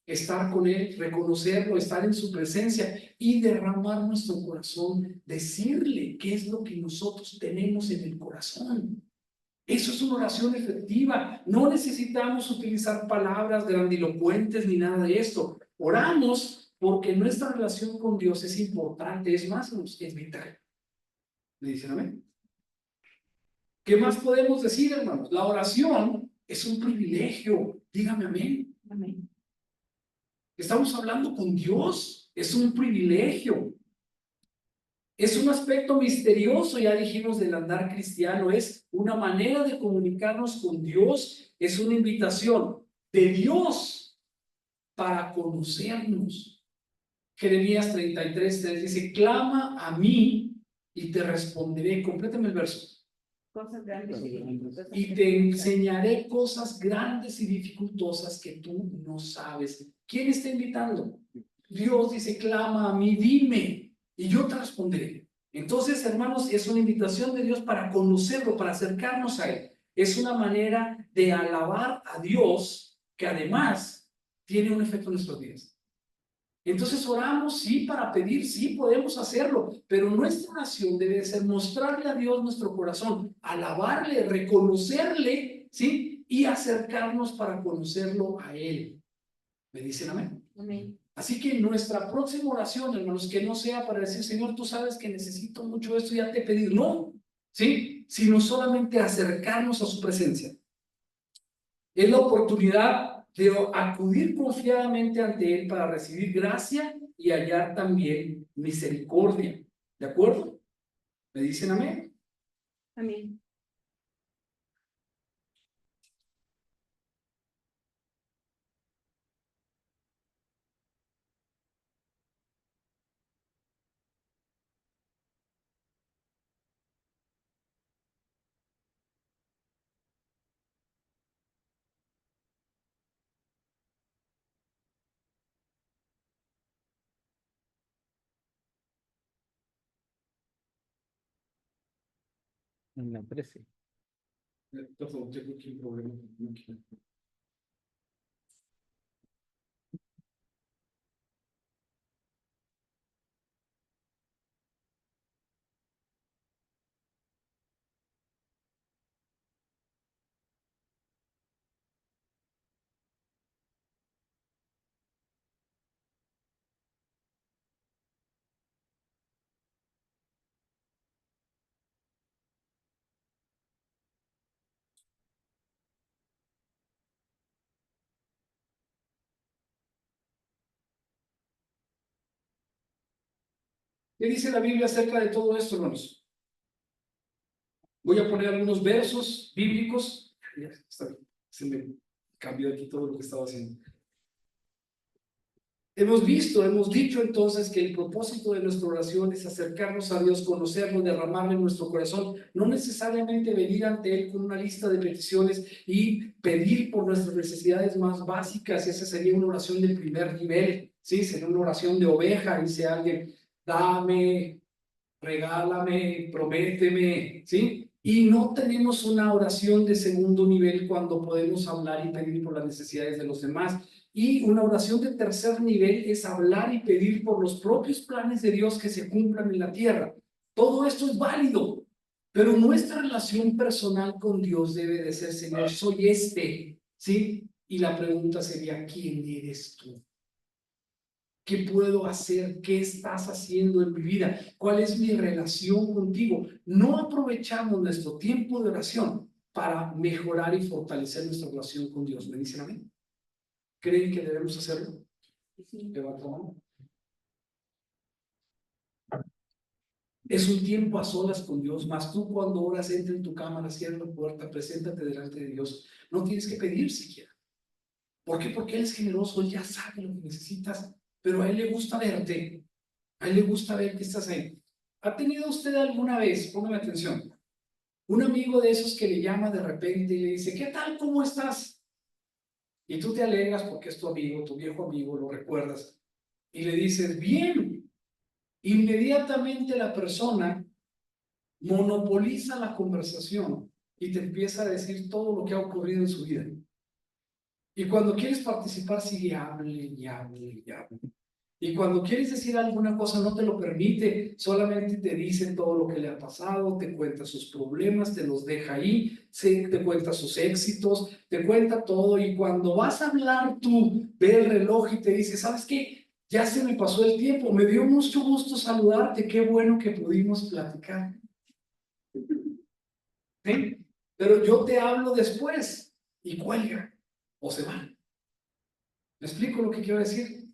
Estar con Él, reconocerlo, estar en su presencia y derramar nuestro corazón, decirle qué es lo que nosotros tenemos en el corazón. Eso es una oración efectiva. No necesitamos utilizar palabras grandilocuentes ni nada de esto. Oramos porque nuestra relación con Dios es importante, es más, es vital. ¿Me dicen amén? ¿Qué más podemos decir, hermanos? La oración es un privilegio. Dígame amén. Amén. Estamos hablando con Dios. Es un privilegio. Es un aspecto misterioso, ya dijimos, del andar cristiano. Es una manera de comunicarnos con Dios. Es una invitación de Dios para conocernos. Jeremías 33:3 dice, clama a mí y te responderé. Complétame el verso. Cosas grandes y dificultosas. Y te enseñaré cosas grandes y dificultosas que tú no sabes. ¿Quién está invitando? Dios dice, clama a mí, dime, y yo te responderé. Entonces, hermanos, es una invitación de Dios para conocerlo, para acercarnos a Él. Es una manera de alabar a Dios que además tiene un efecto en nuestros días. Entonces oramos, sí, para pedir, sí, podemos hacerlo, pero nuestra oración debe ser mostrarle a Dios nuestro corazón, alabarle, reconocerle, sí, y acercarnos para conocerlo a Él. ¿Me dicen amén? Amén. Así que nuestra próxima oración, hermanos, que no sea para decir, Señor, tú sabes que necesito mucho esto, ya te he pedido, no, sí, sino solamente acercarnos a su presencia. Es la oportunidad de acudir confiadamente ante Él para recibir gracia y hallar también misericordia. ¿De acuerdo? ¿Me dicen amén? Amén. En la 13. Perdón, tengo aquí un problema. ¿Qué dice la Biblia acerca de todo esto, hermanos? Voy a poner algunos versos bíblicos. Ya, está bien. Se me cambió aquí todo lo que estaba haciendo. Hemos visto, hemos dicho entonces que el propósito de nuestra oración es acercarnos a Dios, conocerlo, derramarle en nuestro corazón, no necesariamente venir ante Él con una lista de peticiones y pedir por nuestras necesidades más básicas. Esa sería una oración del primer nivel, ¿sí? Sería una oración de oveja, dice alguien, dame, regálame, prométeme, ¿sí? Y no tenemos una oración de segundo nivel cuando podemos hablar y pedir por las necesidades de los demás. Y una oración de tercer nivel es hablar y pedir por los propios planes de Dios que se cumplan en la tierra. Todo esto es válido, pero nuestra relación personal con Dios debe de ser, Señor, soy este, ¿sí? Y la pregunta sería, ¿quién eres tú? ¿Qué puedo hacer? ¿Qué estás haciendo en mi vida? ¿Cuál es mi relación contigo? No aprovechamos nuestro tiempo de oración para mejorar y fortalecer nuestra relación con Dios. ¿Me dicen amén? ¿Creen que debemos hacerlo? Sí. Levanta la mano. Es un tiempo a solas con Dios, más tú cuando oras entra en tu cámara, cierra la puerta, preséntate delante de Dios. No tienes que pedir siquiera. ¿Por qué? Porque Él es generoso, Él ya sabe lo que necesitas, pero a Él le gusta verte. A Él le gusta ver que estás ahí. ¿Ha tenido usted alguna vez, póngame atención, un amigo de esos que le llama de repente y le dice, ¿qué tal? ¿Cómo estás? Y tú te alegras porque es tu amigo, tu viejo amigo, lo recuerdas, y le dices, bien. Inmediatamente la persona monopoliza la conversación y te empieza a decir todo lo que ha ocurrido en su vida. Y cuando quieres participar, sigue hable y hable y hable. Y cuando quieres decir alguna cosa, no te lo permite, solamente te dice todo lo que le ha pasado, te cuenta sus problemas, te los deja ahí, te cuenta sus éxitos, te cuenta todo. Y cuando vas a hablar tú, ve el reloj y te dice, ¿sabes qué? Ya se me pasó el tiempo, me dio mucho gusto saludarte, qué bueno que pudimos platicar. ¿Sí? Pero yo te hablo después y cuelga o se va. ¿Me explico lo que quiero decir?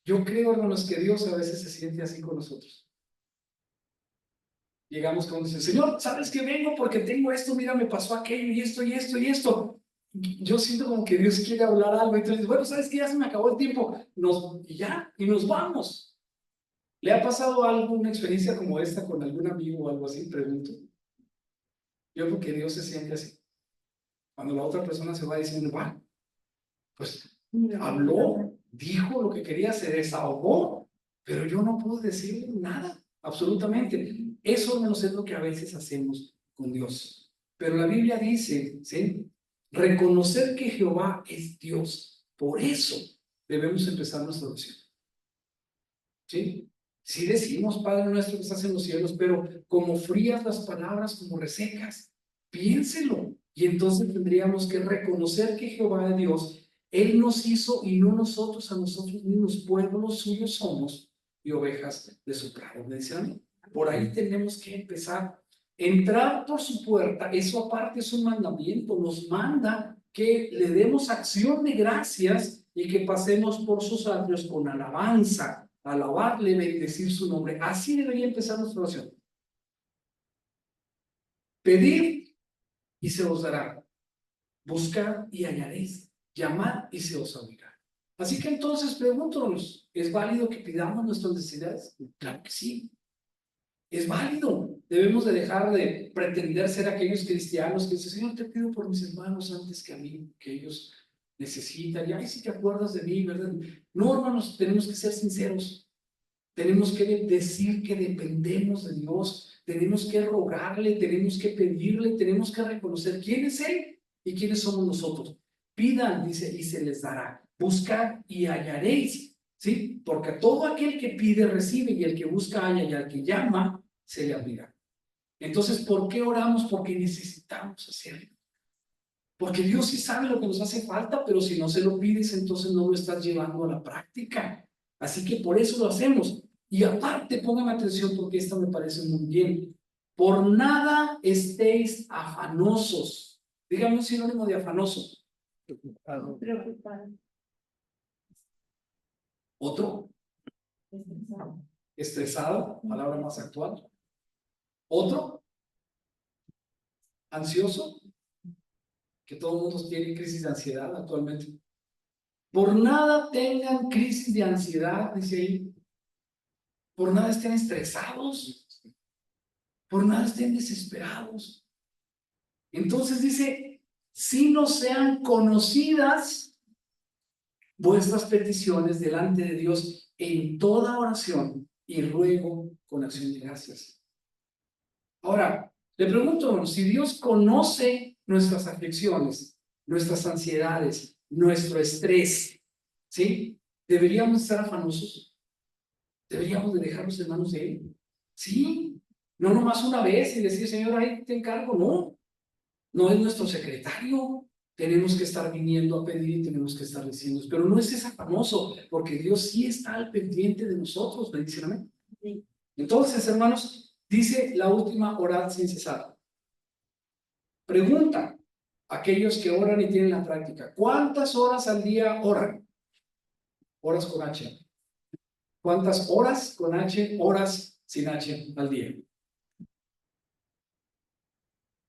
Yo creo, hermanos, que Dios a veces se siente así con nosotros. Llegamos con dice, Señor, ¿sabes que vengo? Porque tengo esto, mira, me pasó aquello y esto y esto y esto. Yo siento como que Dios quiere hablar algo. Entonces, bueno, ¿sabes qué? Ya se me acabó el tiempo. Y nos vamos. ¿Le ha pasado algo, una experiencia como esta con algún amigo o algo así? Pregunto. Yo creo que Dios se siente así. Cuando la otra persona se va diciendo, va, pues habló, dijo lo que quería, se desahogó, pero yo no pude decirle nada, absolutamente. Eso no es lo que a veces hacemos con Dios. Pero la Biblia dice, ¿sí? Reconocer que Jehová es Dios. Por eso debemos empezar nuestra oración. ¿Sí? Sí decimos, Padre nuestro que estás en los cielos, pero como frías las palabras, como resecas, piénselo. Y entonces tendríamos que reconocer que Jehová es Dios. Él nos hizo y no nosotros a nosotros mismos, pueblos suyos somos y ovejas de su prado. ¿Me dicen a mí? Por ahí tenemos que empezar. Entrar por su puerta, eso aparte es un mandamiento, nos manda que le demos acción de gracias y que pasemos por sus atrios con alabanza, alabarle, bendecir su nombre. Así debería empezar nuestra oración. Pedid y se os dará. Buscad y hallaréis. Llamad y se os abrirá. Así que entonces pregúntanos, ¿es válido que pidamos nuestras necesidades? Claro que sí. Es válido. Debemos de dejar de pretender ser aquellos cristianos que dicen, Señor, te pido por mis hermanos antes que a mí, que ellos necesitan. Y ay, si te acuerdas de mí, ¿verdad? No, hermanos, tenemos que ser sinceros. Tenemos que decir que dependemos de Dios, tenemos que rogarle, tenemos que pedirle, tenemos que reconocer quién es Él y quiénes somos nosotros. Pidan, dice, y se les dará. Buscad y hallaréis, ¿sí? Porque todo aquel que pide recibe, y el que busca halla, y al que llama se le abrirá. Entonces, ¿por qué oramos? Porque necesitamos hacerlo. Porque Dios sí sabe lo que nos hace falta, pero si no se lo pides, entonces no lo estás llevando a la práctica. Así que por eso lo hacemos. Y aparte, pónganme atención porque esto me parece muy bien. Por nada estéis afanosos. Dígame un sinónimo de afanoso. Preocupado. Otro. Estresado, palabra más actual. Otro. Ansioso, que todo el mundo tiene crisis de ansiedad actualmente. Por nada tengan crisis de ansiedad, dice ahí. Por nada estén estresados. Por nada estén desesperados. Entonces dice, si no sean conocidas vuestras peticiones delante de Dios en toda oración y ruego con acción de gracias. Ahora, le pregunto, si Dios conoce nuestras aflicciones, nuestras ansiedades, nuestro estrés, ¿sí? ¿Deberíamos estar afanosos? ¿Deberíamos de dejarnos en manos de Él? Sí, no nomás una vez y decir, Señor, ahí te encargo, no. No es nuestro secretario. Tenemos que estar viniendo a pedir y tenemos que estar diciendo, pero no es afanoso, porque Dios sí está al pendiente de nosotros, ¿me dicen amén? Sí. Entonces, hermanos, dice la última, orad sin cesar. Pregunta a aquellos que oran y tienen la práctica, ¿cuántas horas al día oran? Horas con H. ¿Cuántas horas con H, horas sin H al día?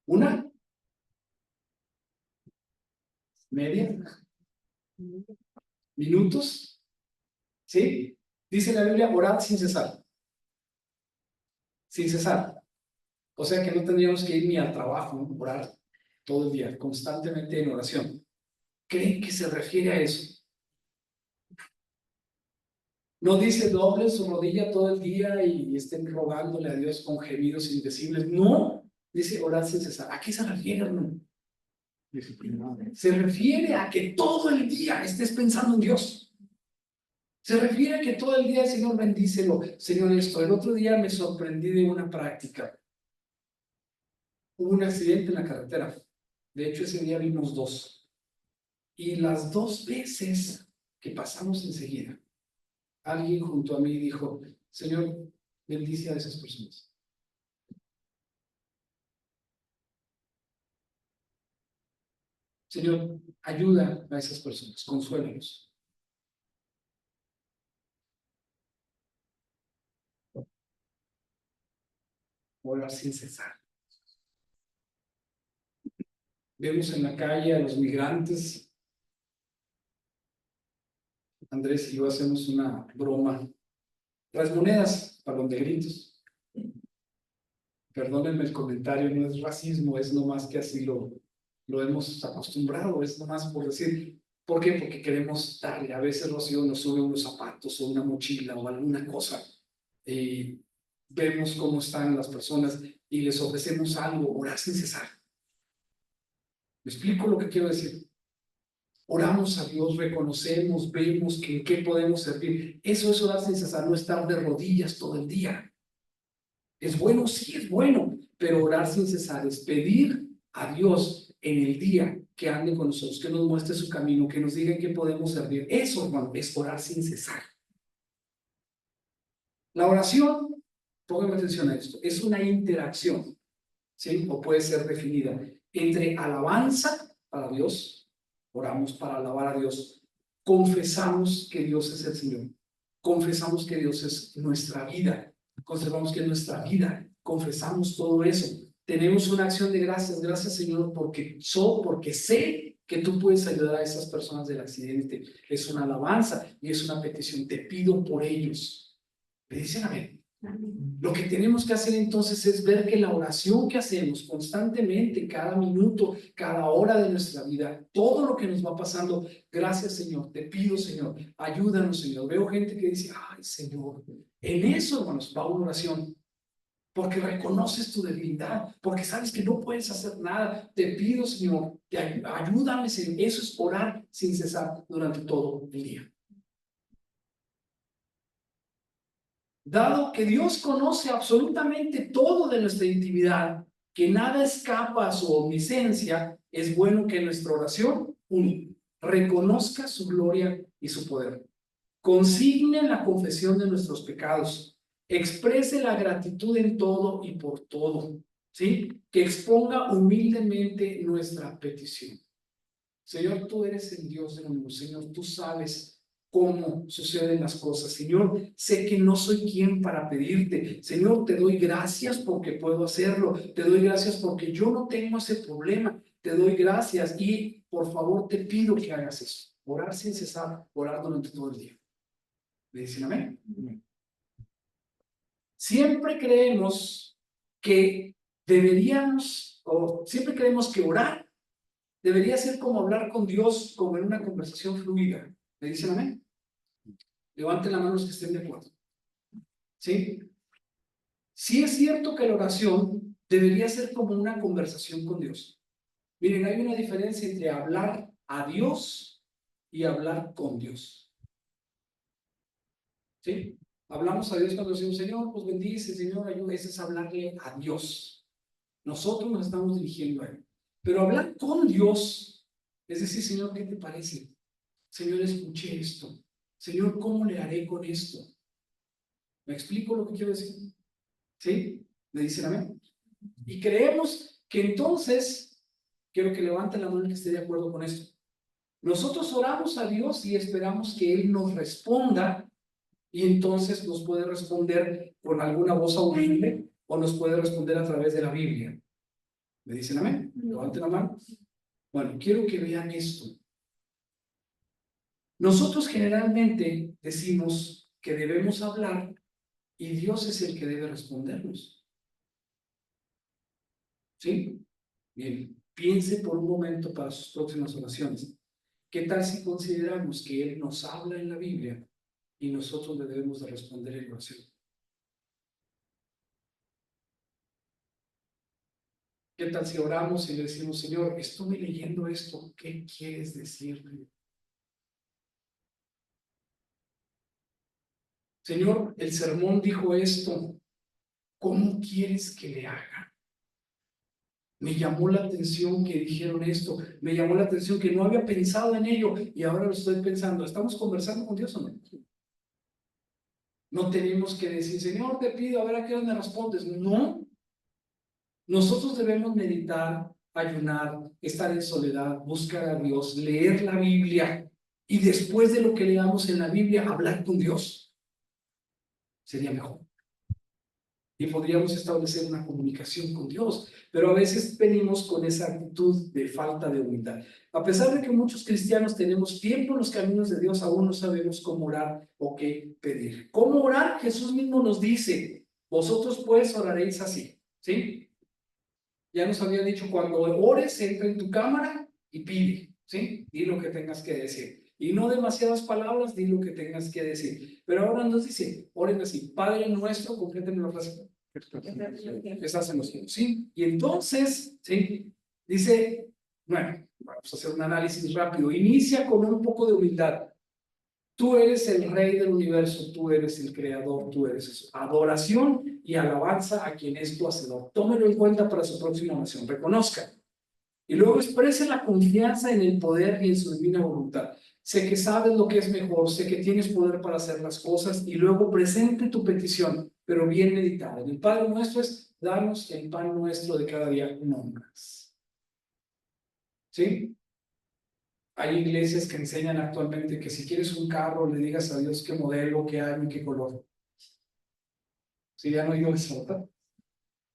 ¿Una? ¿Media? ¿Minutos? ¿Sí? Dice la Biblia, orad sin cesar. Sin cesar. O sea que no tendríamos que ir ni al trabajo, ¿no? Orar todo el día, constantemente en oración. ¿Creen que se refiere a eso? No dice doble su rodilla todo el día y estén rogándole a Dios con gemidos indecibles. No, dice orar sin cesar. ¿A qué se refiere, hermano? Disciplinado. Se refiere a que todo el día estés pensando en Dios. Se refiere a que todo el día, Señor, bendícelo. Señor, esto. El otro día me sorprendí de una práctica. Hubo un accidente en la carretera. De hecho, ese día vimos dos. Y las dos veces que pasamos enseguida, alguien junto a mí dijo, Señor, bendice a esas personas. Señor, ayuda a esas personas, consuélalos. Orar sin cesar. Vemos en la calle a los migrantes. Andrés y yo hacemos una broma. Las monedas, balón de gritos. Perdónenme el comentario, no es racismo, es nomás que así lo hemos acostumbrado, es nomás por decir. ¿Por qué? Porque queremos darle. A veces Rocío nos sube unos zapatos o una mochila o alguna cosa. Vemos cómo están las personas y les ofrecemos algo, orar sin cesar. ¿Me explico lo que quiero decir? Oramos a Dios, reconocemos, vemos que en qué podemos servir. Eso es orar sin cesar, no estar de rodillas todo el día. ¿Es bueno? Sí, es bueno, pero orar sin cesar es pedir a Dios en el día que ande con nosotros, que nos muestre su camino, que nos diga en qué podemos servir. Eso, hermano, es orar sin cesar. La oración, pónganme atención a esto, es una interacción, ¿sí? O puede ser definida entre alabanza para Dios, oramos para alabar a Dios, confesamos que Dios es el Señor, confesamos que Dios es nuestra vida, conservamos que es nuestra vida, confesamos todo eso, tenemos una acción de gracias, gracias Señor porque sé que tú puedes ayudar a esas personas del accidente, es una alabanza y es una petición, te pido por ellos. ¿Me dicen amén? Lo que tenemos que hacer entonces es ver que la oración que hacemos constantemente, cada minuto, cada hora de nuestra vida, todo lo que nos va pasando, gracias Señor, te pido Señor, ayúdanos Señor. Veo gente que dice, ay Señor, en eso hermanos va una oración, porque reconoces tu debilidad, porque sabes que no puedes hacer nada. Te pido Señor, ayúdame Señor. Eso es orar sin cesar durante todo el día. Dado que Dios conoce absolutamente todo de nuestra intimidad, que nada escapa a su omnisciencia, es bueno que nuestra oración, uno, reconozca su gloria y su poder, consigne la confesión de nuestros pecados, exprese la gratitud en todo y por todo, ¿sí? Que exponga humildemente nuestra petición. Señor, tú eres el Dios del mundo, Señor, tú sabes cómo suceden las cosas. Señor, sé que no soy quien para pedirte. Señor, te doy gracias porque puedo hacerlo. Te doy gracias porque yo no tengo ese problema. Te doy gracias y por favor te pido que hagas eso. Orar sin cesar, orar durante todo el día. ¿Me dicen amén? Siempre creemos que deberíamos, o siempre creemos que orar debería ser como hablar con Dios, como en una conversación fluida. ¿Me dicen amén? Levanten la mano los que estén de acuerdo. ¿Sí? Sí es cierto que la oración debería ser como una conversación con Dios. Miren, hay una diferencia entre hablar a Dios y hablar con Dios. ¿Sí? Hablamos a Dios cuando decimos, Señor, pues bendice, Señor, ayuda. Ese es hablarle a Dios. Nosotros nos estamos dirigiendo a Él. Pero hablar con Dios, es decir, Señor, ¿qué te parece? Señor, escuché esto. Señor, ¿cómo le haré con esto? ¿Me explico lo que quiero decir? ¿Sí? ¿Me dicen amén? Y creemos que entonces, quiero que levanten la mano que esté de acuerdo con esto. Nosotros oramos a Dios y esperamos que Él nos responda y entonces nos puede responder con alguna voz audible o nos puede responder a través de la Biblia. ¿Me dicen amén? Levanten la mano. Bueno, quiero que vean esto. Nosotros generalmente decimos que debemos hablar y Dios es el que debe respondernos. ¿Sí? Bien, piense por un momento para sus próximas oraciones. ¿Qué tal si consideramos que Él nos habla en la Biblia y nosotros le debemos de responder en oración? ¿Qué tal si oramos y le decimos, Señor, estuve leyendo esto, ¿qué quieres decirme? Señor, el sermón dijo esto, ¿cómo quieres que le haga? Me llamó la atención que dijeron esto, me llamó la atención que no había pensado en ello y ahora lo estoy pensando. ¿Estamos conversando con Dios o no? No tenemos que decir, Señor, te pido, a ver a qué hora me respondes. No, nosotros debemos meditar, ayunar, estar en soledad, buscar a Dios, leer la Biblia y después de lo que leamos en la Biblia, hablar con Dios. Sería mejor. Y podríamos establecer una comunicación con Dios, pero a veces venimos con esa actitud de falta de humildad. A pesar de que muchos cristianos tenemos tiempo en los caminos de Dios, aún no sabemos cómo orar o qué pedir. ¿Cómo orar? Jesús mismo nos dice, vosotros pues oraréis así, ¿sí? Ya nos había dicho, cuando ores, entra en tu cámara y pide, ¿sí? Di lo que tengas que decir. Y no demasiadas palabras, di lo que tengas que decir. Pero ahora nos dice, oren así, Padre nuestro, complétenme la frase. Estás en los cielos, ¿sí? Y entonces, ¿sí? Dice, bueno, vamos a hacer un análisis rápido. Inicia con un poco de humildad. Tú eres el rey del universo, tú eres el creador, tú eres eso. Adoración y alabanza a quien es tu hacedor. Tómelo en cuenta para su próxima oración. Reconozca. Y luego exprese la confianza en el poder y en su divina voluntad. Sé que sabes lo que es mejor, sé que tienes poder para hacer las cosas y luego presente tu petición, pero bien meditada. El Padre nuestro es, danos el pan nuestro de cada día, no más. ¿Sí? Hay iglesias que enseñan actualmente que si quieres un carro, le digas a Dios qué modelo, qué año y qué color. ¿Sí? ¿Ya no oído eso?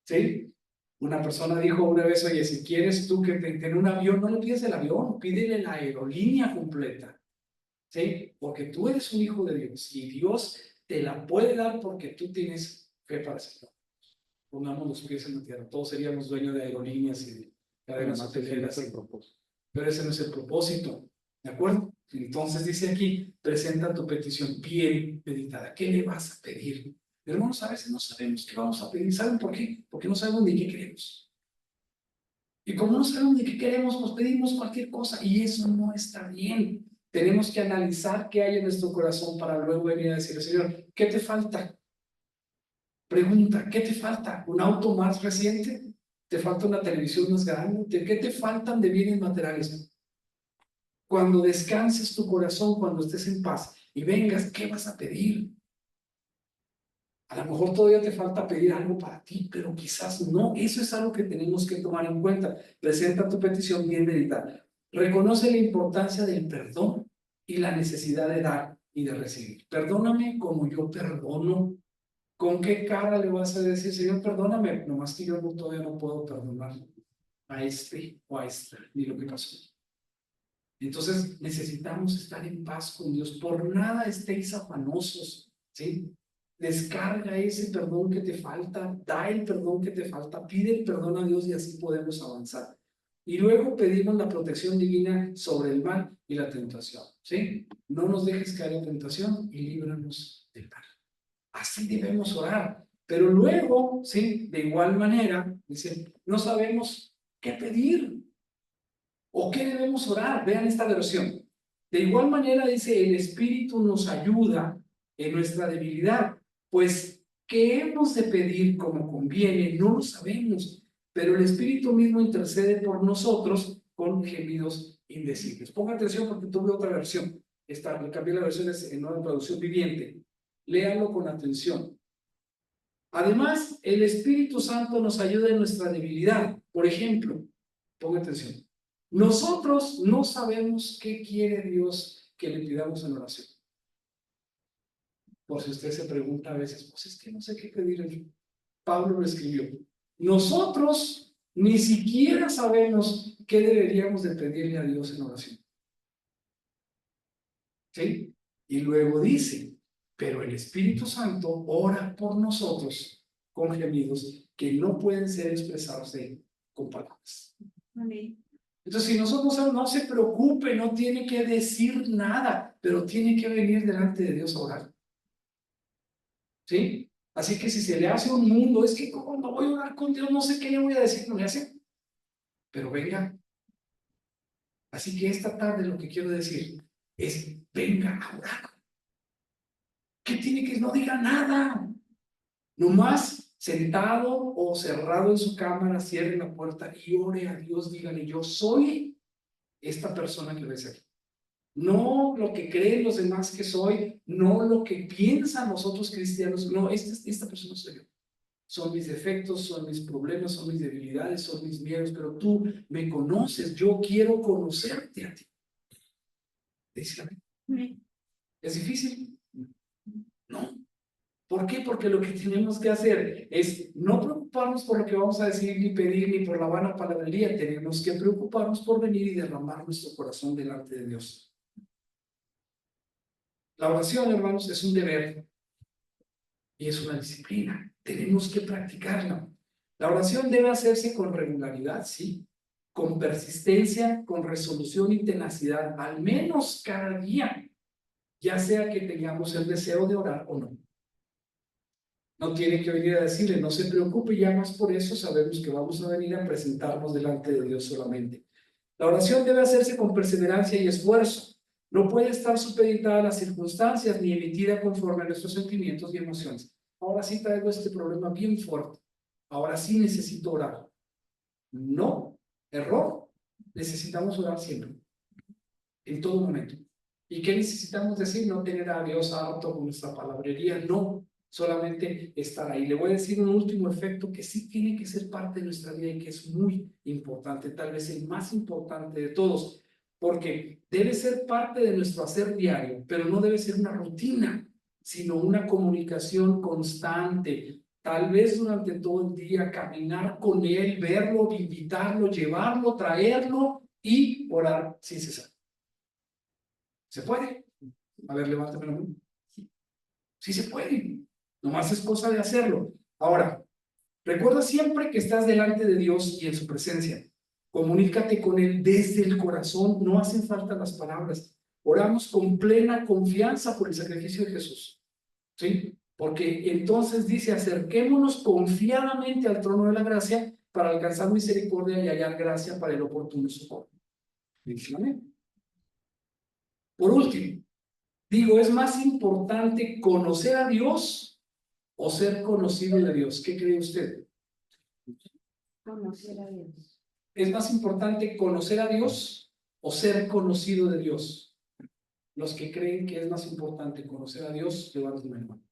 ¿Sí? Una persona dijo una vez, oye, si quieres tú que te den un avión, no le pides el avión, pídele la aerolínea completa. ¿Sí? Porque tú eres un hijo de Dios y Dios te la puede dar porque tú tienes fe para ser. Pongamos los pies en la tierra. Todos seríamos dueños de aerolíneas y de cadenas hoteleras. Pero ese no es el propósito. ¿De acuerdo? Entonces dice aquí, presenta tu petición bien meditada. ¿Qué le vas a pedir? Hermanos, a veces no sabemos qué vamos a pedir. ¿Saben por qué? Porque no sabemos ni qué queremos. Y como no sabemos ni qué queremos, pues pedimos cualquier cosa y eso no está bien. Tenemos que analizar qué hay en nuestro corazón para luego venir a decirle, Señor, ¿qué te falta? Pregunta, ¿qué te falta? ¿Un auto más reciente? ¿Te falta una televisión más grande? ¿Qué te faltan de bienes materiales? Cuando descanses tu corazón, cuando estés en paz y vengas, ¿qué vas a pedir? A lo mejor todavía te falta pedir algo para ti, pero quizás no. Eso es algo que tenemos que tomar en cuenta. Presenta tu petición bien meditada. Reconoce la importancia del perdón y la necesidad de dar y de recibir. Perdóname como yo perdono. ¿Con qué cara le vas a decir, Señor, perdóname? Nomás que yo todavía no puedo perdonar a este o a esta, ni lo que pasó. Entonces necesitamos estar en paz con Dios. Por nada estéis afanosos, ¿sí? Descarga ese perdón que te falta, da el perdón que te falta, pide el perdón a Dios y así podemos avanzar. Y luego pedimos la protección divina sobre el mal y la tentación, ¿sí? No nos dejes caer en tentación y líbranos del mal. Así debemos orar. Pero luego, ¿sí? De igual manera, dice, no sabemos qué pedir o qué debemos orar. Vean esta versión. De igual manera, dice, el Espíritu nos ayuda en nuestra debilidad, pues, ¿qué hemos de pedir como conviene? No lo sabemos, pero el Espíritu mismo intercede por nosotros con gemidos indecibles. Ponga atención porque tuve otra versión. Le cambié la versión en Nueva Traducción Viviente. Léalo con atención. Además, el Espíritu Santo nos ayuda en nuestra debilidad. Por ejemplo, ponga atención. Nosotros no sabemos qué quiere Dios que le pidamos en oración. Por si usted se pregunta a veces, pues es que no sé qué pedir. Pablo lo escribió. Nosotros ni siquiera sabemos qué deberíamos de pedirle a Dios en oración. ¿Sí? Y luego dice, pero el Espíritu Santo ora por nosotros con gemidos que no pueden ser expresados con palabras. Amén. Entonces, si nosotros no se preocupe, no tiene que decir nada, pero tiene que venir delante de Dios a orar. ¿Sí? Así que si se le hace un mundo, es que cuando voy a orar con Dios, no sé qué le voy a decir, no le hace. Pero venga. Así que esta tarde lo que quiero decir es, venga a orar. ¿Qué tiene que? No diga nada. Nomás sentado o cerrado en su cámara, cierre la puerta y ore a Dios, dígale, yo soy esta persona que ves aquí. No lo que creen los demás que soy, no lo que piensan los otros cristianos, no, esta persona soy yo. Son mis defectos, son mis problemas, son mis debilidades, son mis miedos, pero tú me conoces, yo quiero conocerte a ti. Dice, ¿es difícil? No. ¿Por qué? Porque lo que tenemos que hacer es no preocuparnos por lo que vamos a decir, ni pedir, ni por la vana palabrería. Tenemos que preocuparnos por venir y derramar nuestro corazón delante de Dios. La oración, hermanos, es un deber y es una disciplina. Tenemos que practicarla. La oración debe hacerse con regularidad, sí, con persistencia, con resolución y tenacidad, al menos cada día, ya sea que tengamos el deseo de orar o no. No tiene que venir a decirle, no se preocupe, ya más por eso sabemos que vamos a venir a presentarnos delante de Dios solamente. La oración debe hacerse con perseverancia y esfuerzo. No puede estar supeditada a las circunstancias ni emitida conforme a nuestros sentimientos y emociones. Ahora sí traigo este problema bien fuerte. Ahora sí necesito orar. No, error. Necesitamos orar siempre, en todo momento. ¿Y qué necesitamos decir? No tener a Dios harto con nuestra palabrería, no. Solamente estar ahí. Le voy a decir un último efecto que sí tiene que ser parte de nuestra vida y que es muy importante, tal vez el más importante de todos, porque debe ser parte de nuestro hacer diario, pero no debe ser una rutina, sino una comunicación constante. Tal vez durante todo el día caminar con Él, verlo, invitarlo, llevarlo, traerlo y orar sin cesar. ¿Se puede? A ver, levántame la mano. Sí se puede. Nomás es cosa de hacerlo. Ahora, recuerda siempre que estás delante de Dios y en su presencia. Comunícate con Él desde el corazón, no hacen falta las palabras. Oramos con plena confianza por el sacrificio de Jesús. ¿Sí? Porque entonces dice, acerquémonos confiadamente al trono de la gracia para alcanzar misericordia y hallar gracia para el oportuno socorro. Amén. Por último, digo, ¿es más importante conocer a Dios o ser conocido de Dios? ¿Qué cree usted? Conocer a Dios. ¿Es más importante conocer a Dios o ser conocido de Dios? Los que creen que es más importante conocer a Dios, levanten la mano.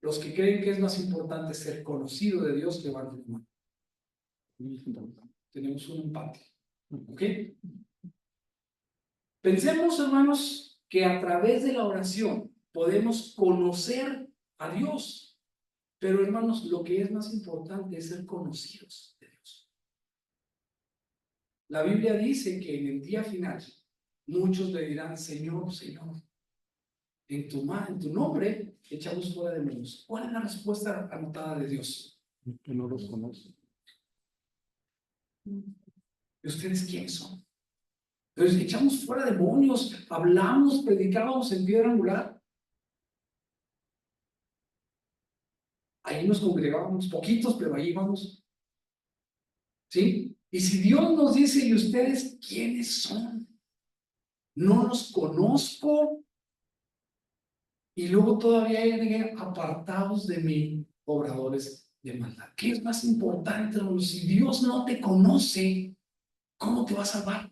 Los que creen que es más importante ser conocido de Dios, levanten la mano. Tenemos un empate. ¿Ok? Pensemos, hermanos, que a través de la oración podemos conocer a Dios. Pero, hermanos, lo que es más importante es ser conocidos de Dios. La Biblia dice que en el día final muchos le dirán, Señor, Señor, en tu nombre echamos fuera demonios. ¿Cuál es la respuesta anotada de Dios? Que no los conoce. ¿Y ustedes quiénes son? Entonces echamos fuera demonios, hablamos, predicábamos en piedra angular. Ahí nos congregábamos, poquitos, pero ahí vamos. ¿Sí? Y si Dios nos dice, ¿y ustedes quiénes son? No los conozco. Y luego todavía hay apartados de mí, obradores de maldad. ¿Qué es más importante, hermano? Si Dios no te conoce, ¿cómo te va a salvar?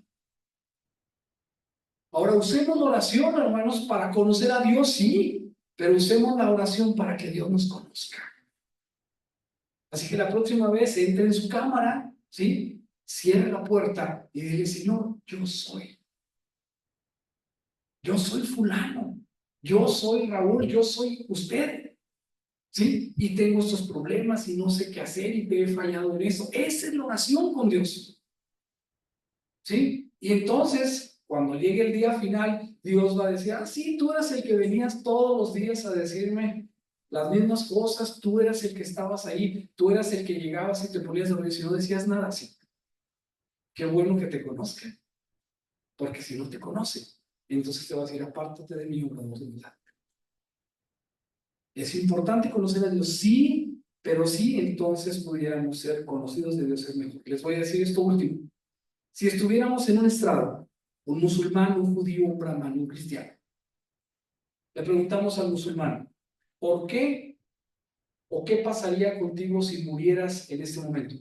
Ahora usemos la oración, hermanos, para conocer a Dios, sí, pero usemos la oración para que Dios nos conozca. Así que la próxima vez entre en su cámara, ¿sí? Cierre la puerta y dile, Señor, yo soy fulano, yo soy Raúl, yo soy usted, ¿sí? Y tengo estos problemas y no sé qué hacer y te he fallado en eso. Esa es la oración con Dios, ¿sí? Y entonces, cuando llegue el día final, Dios va a decir, sí, tú eras el que venías todos los días a decirme las mismas cosas, tú eras el que estabas ahí, tú eras el que llegabas y te ponías a dormir, si no decías nada, sí. Qué bueno que te conozca, porque si no te conoce, entonces te vas a decir, apártate de mí, obrador de maldad. Es importante conocer a Dios, sí, pero sí, entonces pudiéramos ser conocidos de Dios es mejor. Les voy a decir esto último. Si estuviéramos en un estrado, un musulmán, un judío, un brahman, un cristiano, le preguntamos al musulmán, ¿por qué o qué pasaría contigo si murieras en este momento?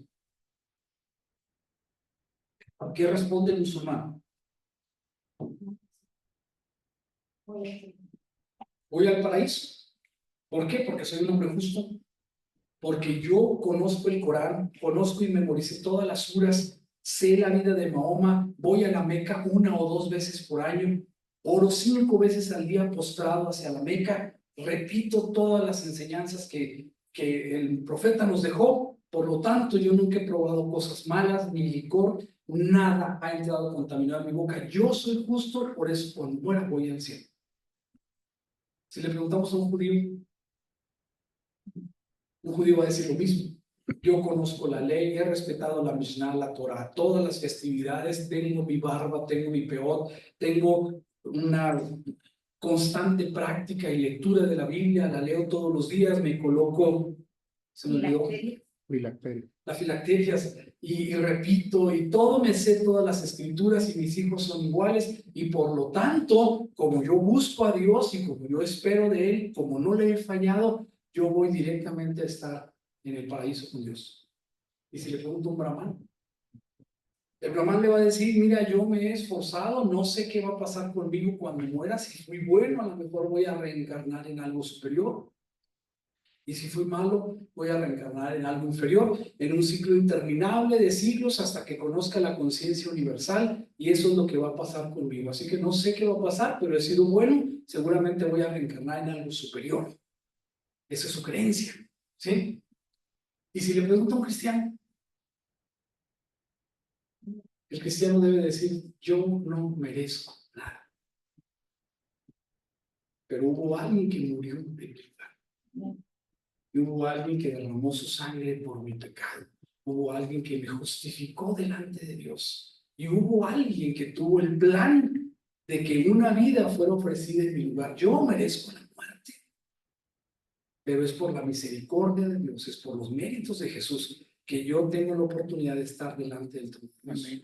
¿A qué responde el musulmán? Voy al paraíso. ¿Por qué? Porque soy un hombre justo. Porque yo conozco el Corán, conozco y memoricé todas las suras, sé la vida de Mahoma, voy a la Meca 1 o 2 veces por año, oro 5 veces al día postrado hacia la Meca, repito todas las enseñanzas que el profeta nos dejó, por lo tanto yo nunca he probado cosas malas, ni licor, nada ha entrado contaminado en mi boca, yo soy justo, por eso cuando muera voy al cielo. Si le preguntamos a un judío va a decir lo mismo. Yo conozco la ley, he respetado la Mishnah, la Torah, todas las festividades, tengo mi barba, tengo mi peot, tengo una constante práctica y lectura de la Biblia, la leo todos los días, me coloco, se me olvidó, la filacteria, y repito, y todo me sé todas las escrituras y mis hijos son iguales, y por lo tanto, como yo busco a Dios y como yo espero de Él, como no le he fallado, yo voy directamente a estar en el paraíso con Dios. Y si le pregunto a un brahman, el brahman le va a decir, mira, yo me he esforzado, no sé qué va a pasar conmigo cuando muera, si fui bueno, a lo mejor voy a reencarnar en algo superior. Y si fui malo, voy a reencarnar en algo inferior, en un ciclo interminable de siglos hasta que conozca la conciencia universal, y eso es lo que va a pasar conmigo. Así que no sé qué va a pasar, pero he sido bueno, seguramente voy a reencarnar en algo superior. Esa es su creencia, ¿sí? Y si le pregunto a un cristiano, el cristiano debe decir, yo no merezco nada. Pero hubo alguien que murió en mi lugar. Y hubo alguien que derramó su sangre por mi pecado. Hubo alguien que me justificó delante de Dios. Y hubo alguien que tuvo el plan de que una vida fuera ofrecida en mi lugar. Yo merezco la muerte, pero es por la misericordia de Dios, es por los méritos de Jesús que yo tengo la oportunidad de estar delante del trono de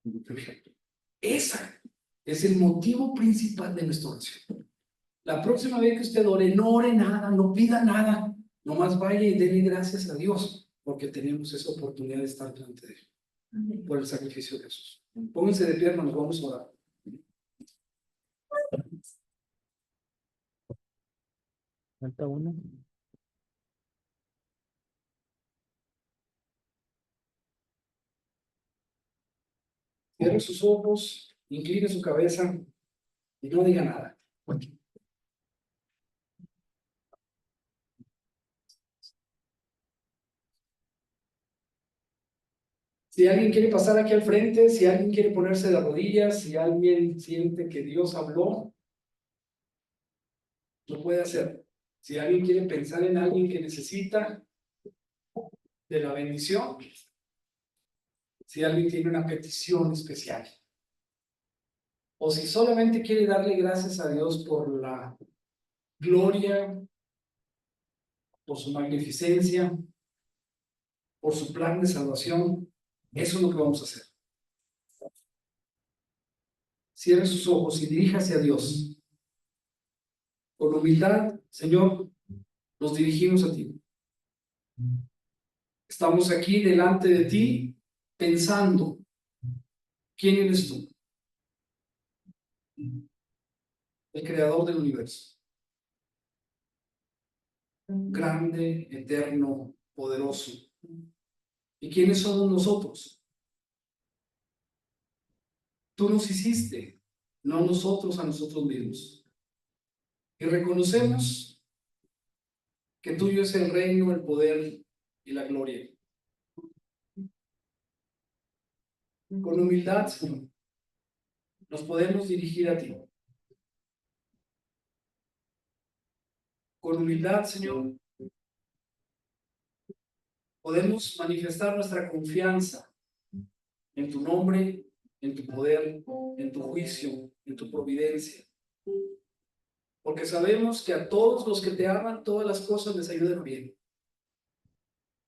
Dios. Esa es el motivo principal de nuestra oración. La próxima vez que usted ore, no ore nada, no pida nada, nomás vaya y denle gracias a Dios, porque tenemos esa oportunidad de estar delante de Él, por el sacrificio de Jesús. Pónganse de pie, hermanos, vamos a orar. Falta uno. Cierre sus ojos, incline su cabeza y no diga nada. Si alguien quiere pasar aquí al frente, si alguien quiere ponerse de rodillas, si alguien siente que Dios habló, lo puede hacer. Si alguien quiere pensar en alguien que necesita de la bendición, si alguien tiene una petición especial, o si solamente quiere darle gracias a Dios por la gloria, por su magnificencia, por su plan de salvación, eso es lo que vamos a hacer. Cierre sus ojos y diríjase a Dios. Con humildad, Señor, nos dirigimos a ti. Estamos aquí delante de ti pensando, ¿quién eres tú? El creador del universo. Grande, eterno, poderoso. ¿Y quiénes somos nosotros? Tú nos hiciste, no nosotros a nosotros mismos. Y reconocemos que tuyo es el reino, el poder y la gloria. Con humildad, Señor, nos podemos dirigir a ti. Con humildad, Señor, podemos manifestar nuestra confianza en tu nombre, en tu poder, en tu juicio, en tu providencia. Porque sabemos que a todos los que te aman, todas las cosas les ayudan bien.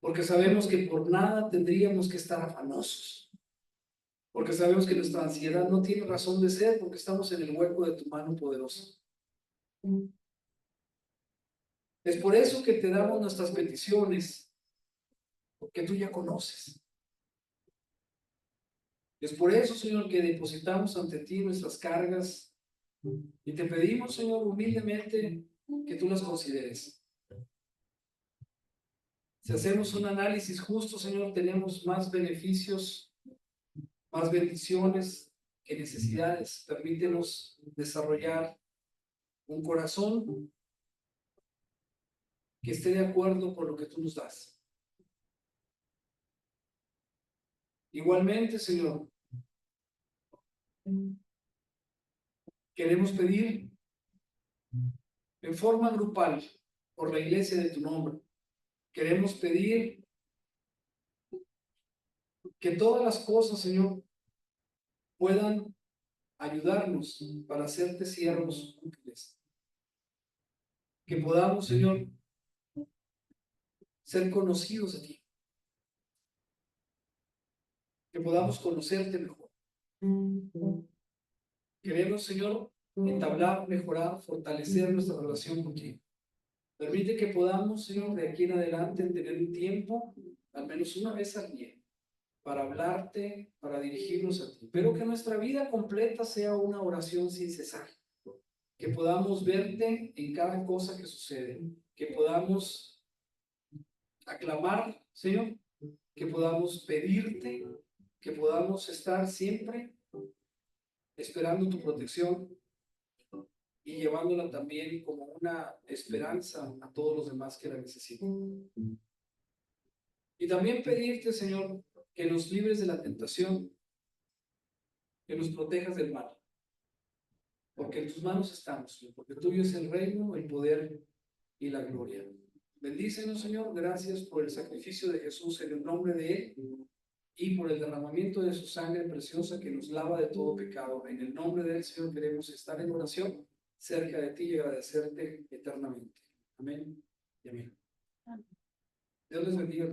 Porque sabemos que por nada tendríamos que estar afanosos. Porque sabemos que nuestra ansiedad no tiene razón de ser, porque estamos en el hueco de tu mano poderosa. Es por eso que te damos nuestras peticiones, porque tú ya conoces. Es por eso, Señor, que depositamos ante ti nuestras cargas y te pedimos, Señor, humildemente que tú las consideres. Si hacemos un análisis justo, Señor, tenemos más beneficios, más bendiciones que necesidades. Permítenos desarrollar un corazón que esté de acuerdo con lo que tú nos das. Igualmente, Señor, queremos pedir en forma grupal por la iglesia de tu nombre. Queremos pedir que todas las cosas, Señor, puedan ayudarnos para hacerte siervos útiles. Que podamos, Señor, ser conocidos de ti. Que podamos conocerte mejor. Queremos, Señor, entablar, mejorar, fortalecer nuestra relación contigo. Permite que podamos, Señor, de aquí en adelante tener un tiempo, al menos una vez al día, para hablarte, para dirigirnos a ti. Pero que nuestra vida completa sea una oración sin cesar. Que podamos verte en cada cosa que sucede. Que podamos aclamar, Señor. Que podamos pedirte. Que podamos estar siempre esperando tu protección y llevándola también como una esperanza a todos los demás que la necesiten. Y también pedirte, Señor, que nos libres de la tentación, que nos protejas del mal, porque en tus manos estamos, Señor, porque tuyo es el reino, el poder y la gloria. Bendícenos, Señor, gracias por el sacrificio de Jesús en el nombre de Él y por el derramamiento de su sangre preciosa que nos lava de todo pecado. En el nombre de Él, Señor, queremos estar en oración cerca de ti y agradecerte eternamente. Amén y amén. Dios les bendiga.